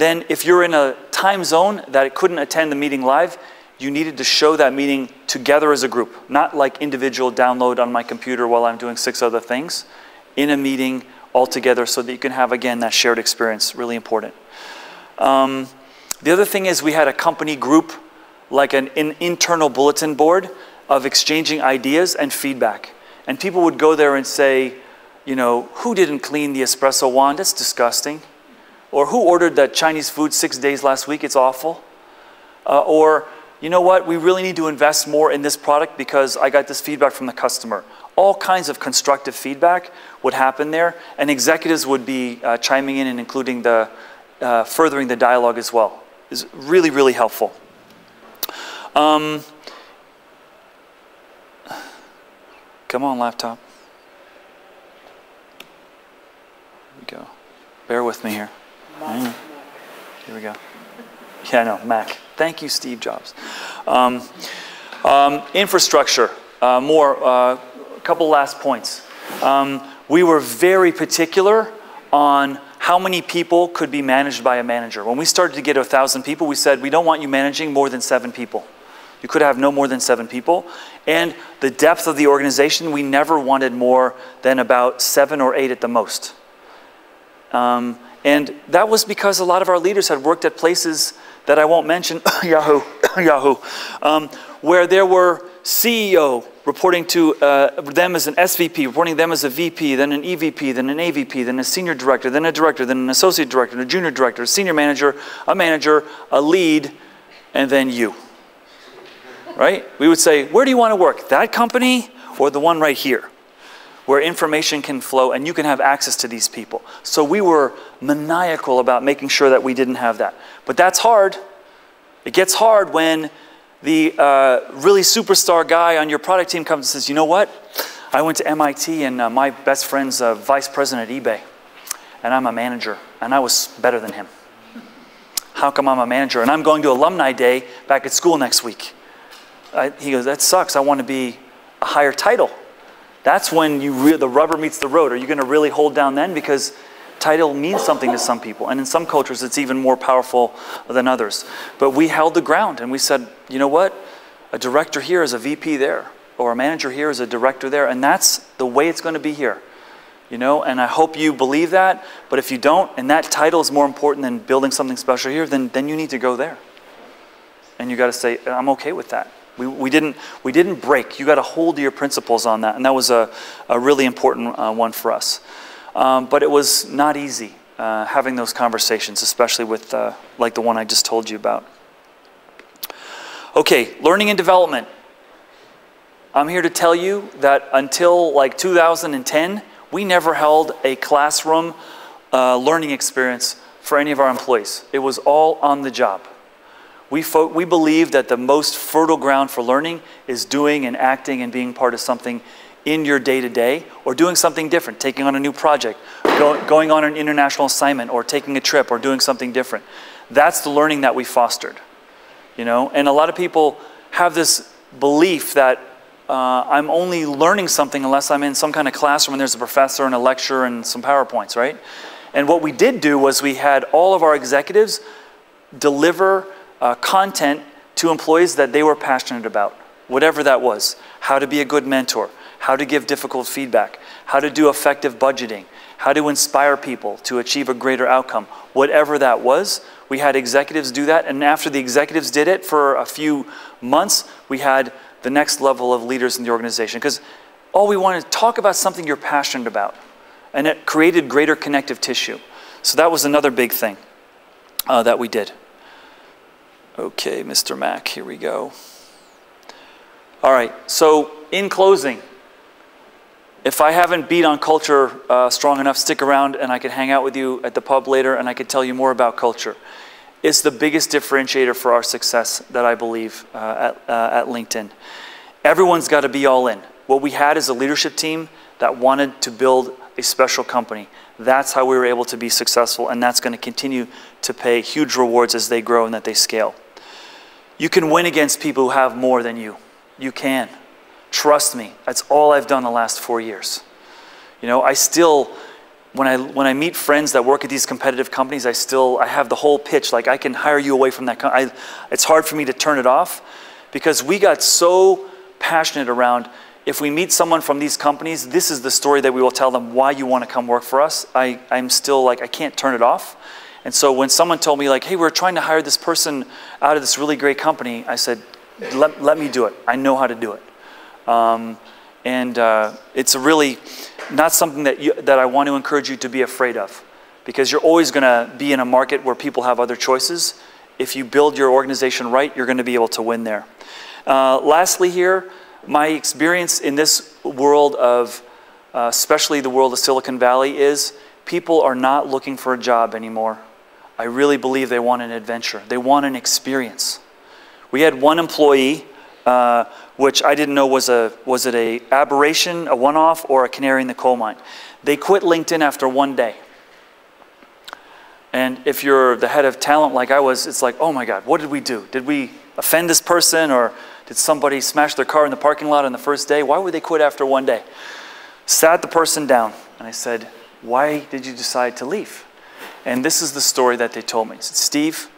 then if you're in a time zone that it couldn't attend the meeting live, you needed to show that meeting together as a group, not like individual download on my computer while I'm doing 6 other things, in a meeting all together so that you can have, again, that shared experience, really important. The other thing is we had a company group, like an internal bulletin board of exchanging ideas and feedback. And people would go there and say, who didn't clean the espresso wand? That's disgusting. Or who ordered that Chinese food 6 days last week? It's awful. Or, you know what? We really need to invest more in this product because I got this feedback from the customer. All kinds of constructive feedback would happen there, and executives would be chiming in and including furthering the dialogue as well. It's really, really helpful. Come on, laptop. Here we go. Bear with me here. Here we go. Yeah, no, Mac. Thank you, Steve Jobs. Infrastructure. A couple last points. We were very particular on how many people could be managed by a manager. When we started to get 1,000 people, we said, we don't want you managing more than 7 people. You could have no more than 7 people. And the depth of the organization, we never wanted more than about 7 or 8 at the most. And that was because a lot of our leaders had worked at places that I won't mention, Yahoo, where there were CEO reporting to them as an SVP, reporting them as a VP, then an EVP, then an AVP, then a senior director, then a director, then an associate director, then a junior director, a senior manager, a lead, and then you. Right? We would say, where do you want to work? That company or the one right here? Where information can flow and you can have access to these people. So we were maniacal about making sure that we didn't have that. But that's hard. It gets hard when the really superstar guy on your product team comes and says, you know what? I went to MIT and my best friend's a vice president at eBay. And I'm a manager. And I was better than him. How come I'm a manager? And I'm going to alumni day back at school next week. He goes, that sucks. I want to be a higher title. That's when the rubber meets the road. Are you going to really hold down then? Because title means something to some people. And in some cultures, it's even more powerful than others. But we held the ground and we said, you know what? A director here is a VP there. Or a manager here is a director there. And that's the way it's going to be here. You know, and I hope you believe that. But if you don't, and that title is more important than building something special here, then you need to go there. And you got to say, I'm okay with that. We didn't break. You got to hold to your principles on that. And that was a really important one for us. But it was not easy having those conversations, especially with like the one I just told you about. Okay, learning and development. I'm here to tell you that until like 2010, we never held a classroom learning experience for any of our employees. It was all on the job. We believe that the most fertile ground for learning is doing and acting and being part of something in your day-to-day, or doing something different, taking on a new project, going on an international assignment, or taking a trip, or doing something different. That's the learning that we fostered. You know? And a lot of people have this belief that I'm only learning something unless I'm in some kind of classroom and there's a professor and a lecture and some PowerPoints, right? And what we did do was we had all of our executives deliver content to employees that they were passionate about, whatever that was. How to be a good mentor, how to give difficult feedback, how to do effective budgeting, how to inspire people to achieve a greater outcome. Whatever that was, we had executives do that, and after the executives did it for a few months, we had the next level of leaders in the organization, because all we wanted to talk about something you're passionate about, and it created greater connective tissue. So that was another big thing that we did. Okay, Mr. Mack, here we go. All right, so in closing, if I haven't beat on culture strong enough, stick around and I could hang out with you at the pub later and I could tell you more about culture. It's the biggest differentiator for our success that I believe at LinkedIn. Everyone's got to be all in. What we had is a leadership team that wanted to build a special company. That's how we were able to be successful, and that's going to continue to pay huge rewards as they grow and that they scale. You can win against people who have more than you. You can. Trust me. That's all I've done the last 4 years. You know, I still, when I meet friends that work at these competitive companies, I have the whole pitch, like I can hire you away from that company. It's hard for me to turn it off because we got so passionate around, if we meet someone from these companies, this is the story that we will tell them why you want to come work for us. I'm still like, I can't turn it off. And so when someone told me like, hey, we're trying to hire this person out of this really great company, I said, let me do it. I know how to do it. It's really not something that I want to encourage you to be afraid of, because you're always going to be in a market where people have other choices. If you build your organization right, you're going to be able to win there. Lastly here, my experience in this world of, especially the world of Silicon Valley, is people are not looking for a job anymore. I really believe they want an adventure. They want an experience. We had one employee, which I didn't know was it an aberration, a one-off, or a canary in the coal mine. They quit LinkedIn after 1 day. And if you're the head of talent like I was, it's like, oh my God, what did we do? Did we offend this person, or did somebody smash their car in the parking lot on the first day? Why would they quit after 1 day? Sat the person down, and I said, why did you decide to leave? And this is the story that they told me. They said, Steve,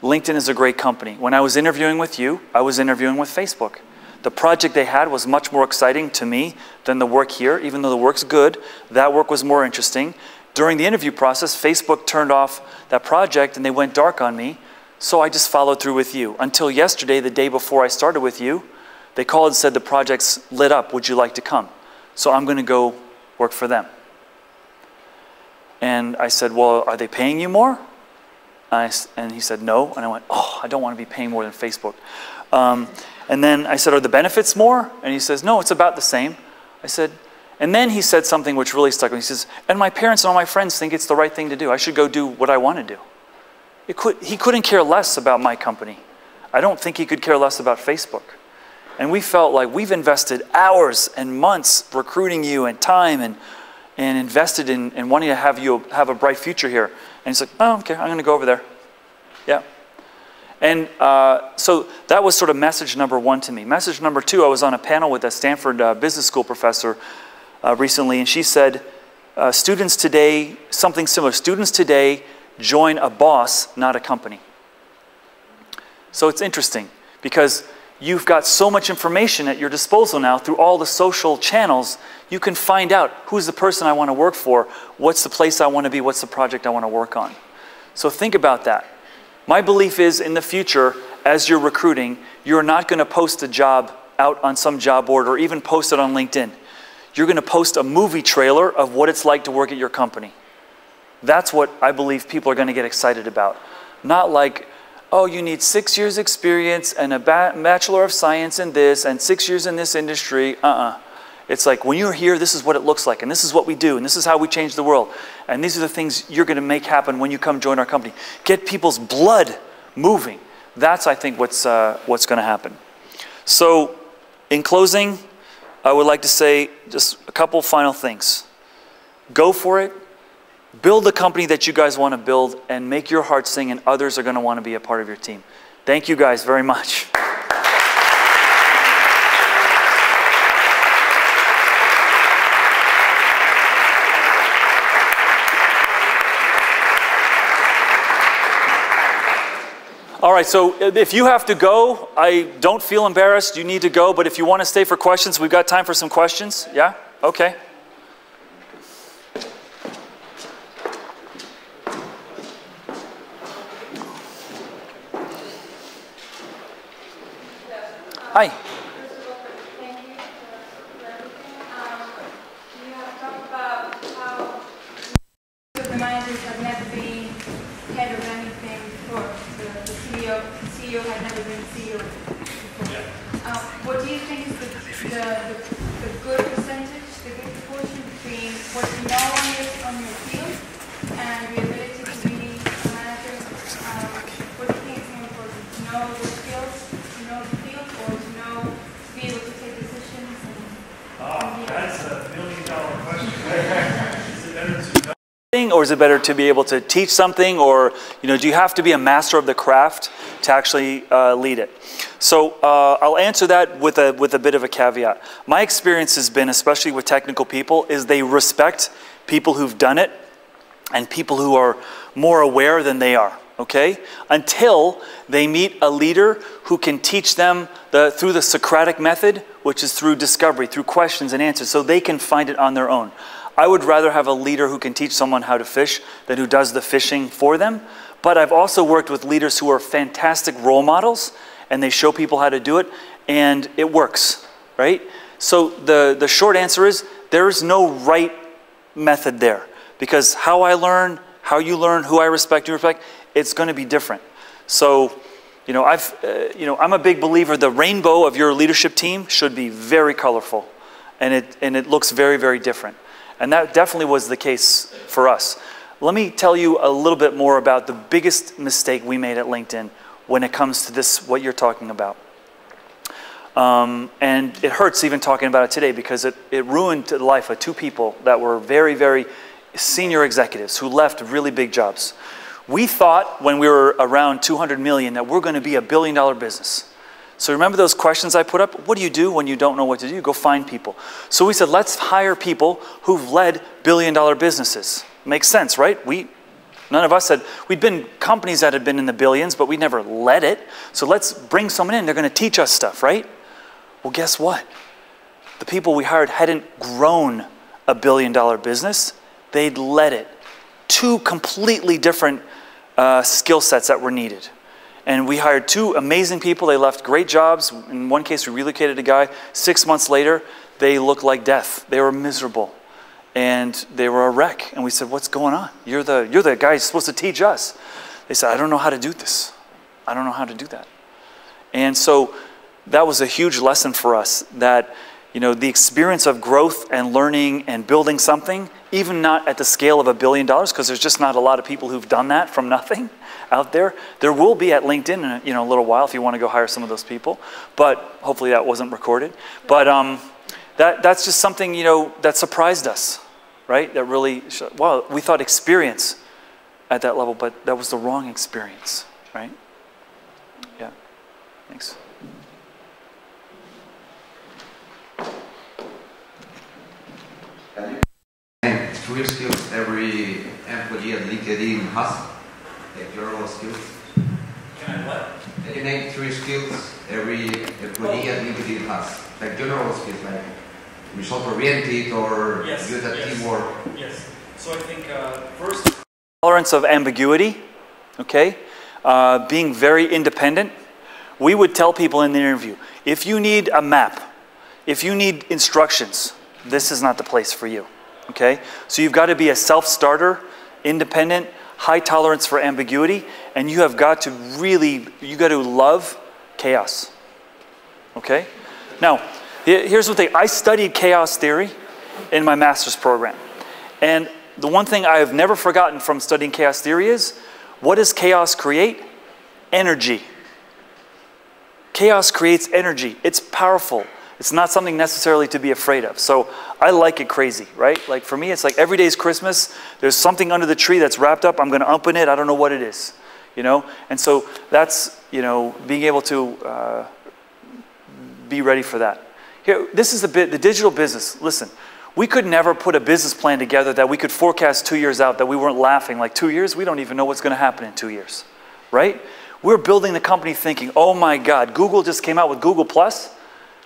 LinkedIn is a great company. When I was interviewing with you, I was interviewing with Facebook. The project they had was much more exciting to me than the work here. Even though the work's good, that work was more interesting. During the interview process, Facebook turned off that project and they went dark on me. So I just followed through with you. Until yesterday, the day before I started with you, they called and said the project's lit up. Would you like to come? So I'm going to go work for them. And I said, well, are they paying you more? And he said, no. And I went, oh, I don't want to be paying more than Facebook. And then I said, are the benefits more? And he says, no, it's about the same. I said, and then he said something which really stuck with me. He says, and my parents and all my friends think it's the right thing to do. I should go do what I want to do. He couldn't care less about my company. I don't think he could care less about Facebook. And we felt like we've invested hours and months recruiting you and time and invested in wanting to have you have a bright future here. And he's like, oh, okay, I'm going to go over there. Yeah. And so that was sort of message number one to me. Message number two, I was on a panel with a Stanford business school professor recently, and she said, students today, something similar, students today join a boss, not a company. So it's interesting because you've got so much information at your disposal now through all the social channels. You can find out who's the person I want to work for, what's the place I want to be, what's the project I want to work on. So think about that. My belief is in the future, as you're recruiting, you're not going to post a job out on some job board or even post it on LinkedIn. You're going to post a movie trailer of what it's like to work at your company. That's what I believe people are going to get excited about. Not like, oh, you need 6 years experience and a Bachelor of Science in this and 6 years in this industry. It's like, when you're here, this is what it looks like, and this is what we do, and this is how we change the world. And these are the things you're going to make happen when you come join our company. Get people's blood moving. That's, I think, what's going to happen. So, in closing, I would like to say just a couple final things. Go for it. Build the company that you guys want to build and make your heart sing, and others are going to want to be a part of your team. Thank you guys very much. All right, so if you have to go, I don't feel embarrassed. You need to go, but if you want to stay for questions, we've got time for some questions. Yeah? Okay. Hi. First of all, thank you for everything. You have talked about how the managers have never been head of anything before. The CEO had never been CEO before. What do you think is the good percentage, the good proportion between what you know on your field and the ability to be a manager? What do you think is more important? To know the skills, to know the field, or to be able to take decisions? That's a $1 million question. Is it better to know, or is it better to be able to teach something, or do you have to be a master of the craft to actually lead it? So I'll answer that with a bit of a caveat. My experience has been, especially with technical people, is they respect people who've done it and people who are more aware than they are. Okay? Until they meet a leader who can teach them through the Socratic method, which is through discovery, through questions and answers, so they can find it on their own. I would rather have a leader who can teach someone how to fish than who does the fishing for them. But I've also worked with leaders who are fantastic role models, and they show people how to do it, and it works, right? So the short answer is there is no right method there, because how I learn, how you learn, who I respect, you respect, it's going to be different. So, I'm a big believer the rainbow of your leadership team should be very colorful, and it looks very, very different. And that definitely was the case for us. Let me tell you a little bit more about the biggest mistake we made at LinkedIn when it comes to this, what you're talking about. And it hurts even talking about it today because it ruined the life of two people that were very, very senior executives who left really big jobs. We thought when we were around 200 million that we're going to be $1 billion business. So remember those questions I put up? What do you do when you don't know what to do? You go find people. So we said, let's hire people who've led billion-dollar businesses. Makes sense, right? None of us said, we'd been companies that had been in the billions, but we never led it. So let's bring someone in. They're going to teach us stuff, right? Well, guess what? The people we hired hadn't grown $1 billion business. They'd led it. two completely different skill sets that were needed. And we hired two amazing people. They left great jobs. In one case, we relocated a guy. 6 months later, they looked like death. They were miserable. And they were a wreck. And we said, what's going on? You're the guy who's supposed to teach us. They said, I don't know how to do this. I don't know how to do that. And so that was a huge lesson for us, that the experience of growth and learning and building something, even not at the scale of $1 billion, because there's just not a lot of people who've done that from nothing out there. There will be at LinkedIn in a little while if you want to go hire some of those people, but hopefully that wasn't recorded. But that's just something that surprised us, right? That really, well, we thought experience at that level, but that was the wrong experience, right? Yeah, thanks. Three skills every employee at LinkedIn has, like general skills. Can I what? Can you name 3 skills every employee at LinkedIn has, like general skills, like result-oriented or good at teamwork? Yes. So I think first, tolerance of ambiguity. Okay, being very independent. We would tell people in the interview, if you need a map, if you need instructions, this is not the place for you. Okay, so you've got to be a self-starter, independent, high tolerance for ambiguity, and you have got to love chaos. Okay, now here's the thing. I studied chaos theory in my master's program, and the one thing I have never forgotten from studying chaos theory is, what does chaos create? Energy. Chaos creates energy. It's powerful. It's not something necessarily to be afraid of. So I like it crazy, right? Like for me, it's like every day's Christmas. There's something under the tree that's wrapped up. I'm going to open it. I don't know what it is, And so that's, being able to be ready for that. Here, this is the digital business. Listen, we could never put a business plan together that we could forecast 2 years out, that we weren't laughing. Like 2 years, we don't even know what's going to happen in 2 years, right? We're building the company thinking, oh my God, Google just came out with Google+.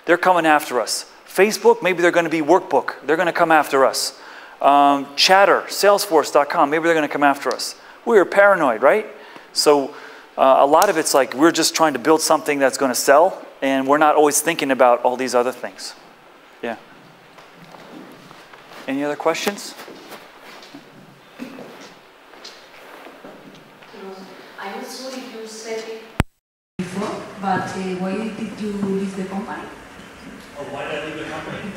They're coming after us. Facebook, maybe they're going to be Workbook. They're going to come after us. Chatter, Salesforce.com, maybe they're going to come after us. We're paranoid, right? So a lot of it's like we're just trying to build something that's going to sell, and we're not always thinking about all these other things. Yeah. Any other questions? I'm not sure if you said it before, but why did you leave the company? Or why did I leave the company?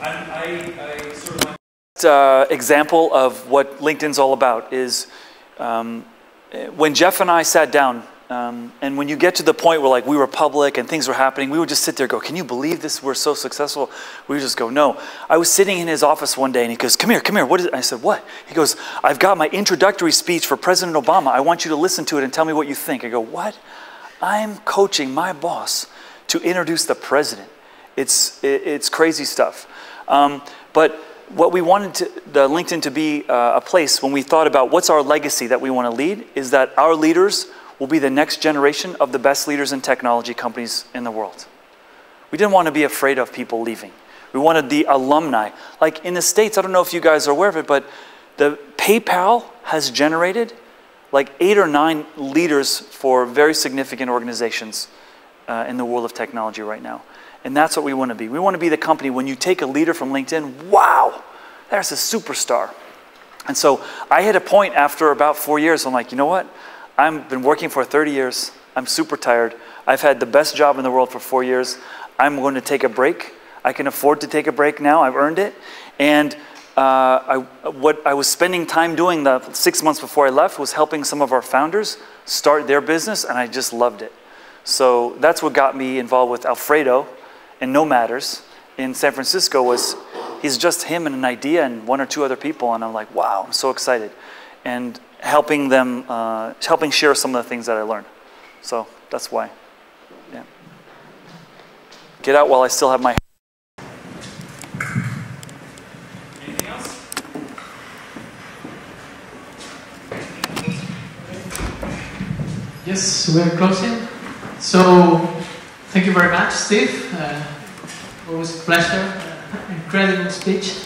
I sort of example of what LinkedIn's all about is when Jeff and I sat down, and when you get to the point where like we were public and things were happening, we would just sit there and go, can you believe this? We're so successful. We would just go, no. I was sitting in his office one day and he goes, come here. What is it? I said, what? He goes, I've got my introductory speech for President Obama. I want you to listen to it and tell me what you think. I go, what? I'm coaching my boss to introduce the president. It's crazy stuff. But what we wanted the LinkedIn to be a place when we thought about what's our legacy that we want to lead is that our leaders will be the next generation of the best leaders in technology companies in the world. We didn't want to be afraid of people leaving. We wanted the alumni. Like in the States, I don't know if you guys are aware of it, but the PayPal has generated like 8 or 9 leaders for very significant organizations in the world of technology right now. And that's what we want to be. We want to be the company, when you take a leader from LinkedIn, wow, there's a superstar. And so I hit a point after about 4 years, I'm like, you know what? I've been working for 30 years. I'm super tired. I've had the best job in the world for 4 years. I'm going to take a break. I can afford to take a break now. I've earned it. And what I was spending time doing the 6 months before I left was helping some of our founders start their business, and I just loved it. So that's what got me involved with Alfredo and No Matters in San Francisco. He's just him and an idea and 1 or 2 other people, and I'm like, wow, I'm so excited. And helping them, helping share some of the things that I learned. So that's why. Yeah. Get out while I still have my. Anything else? Yes, we're closing. So, thank you very much, Steve. Always a pleasure. Incredible speech.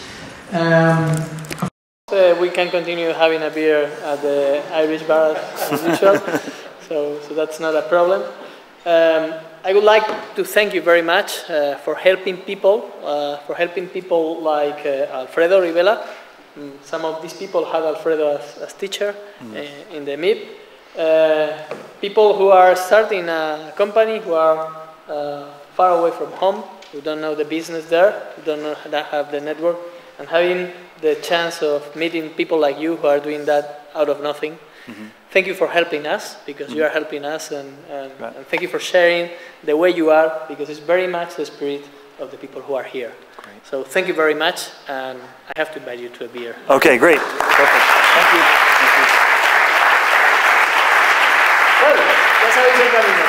we can continue having a beer at the Irish bar as usual. So that's not a problem. I would like to thank you very much for helping people like Alfredo Rivela. Some of these people had Alfredo as teacher in the MIP. People who are starting a company, who are far away from home, who don't know the business there, who don't have the network, and having the chance of meeting people like you who are doing that out of nothing. Thank you for helping us, because you are helping us, and thank you for sharing the way you are, because it's very much the spirit of the people who are here. Great. So thank you very much, and I have to invite you to a beer. Okay, great. Perfect. Thank you. Thank you. Well, that's how it's going.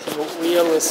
So we always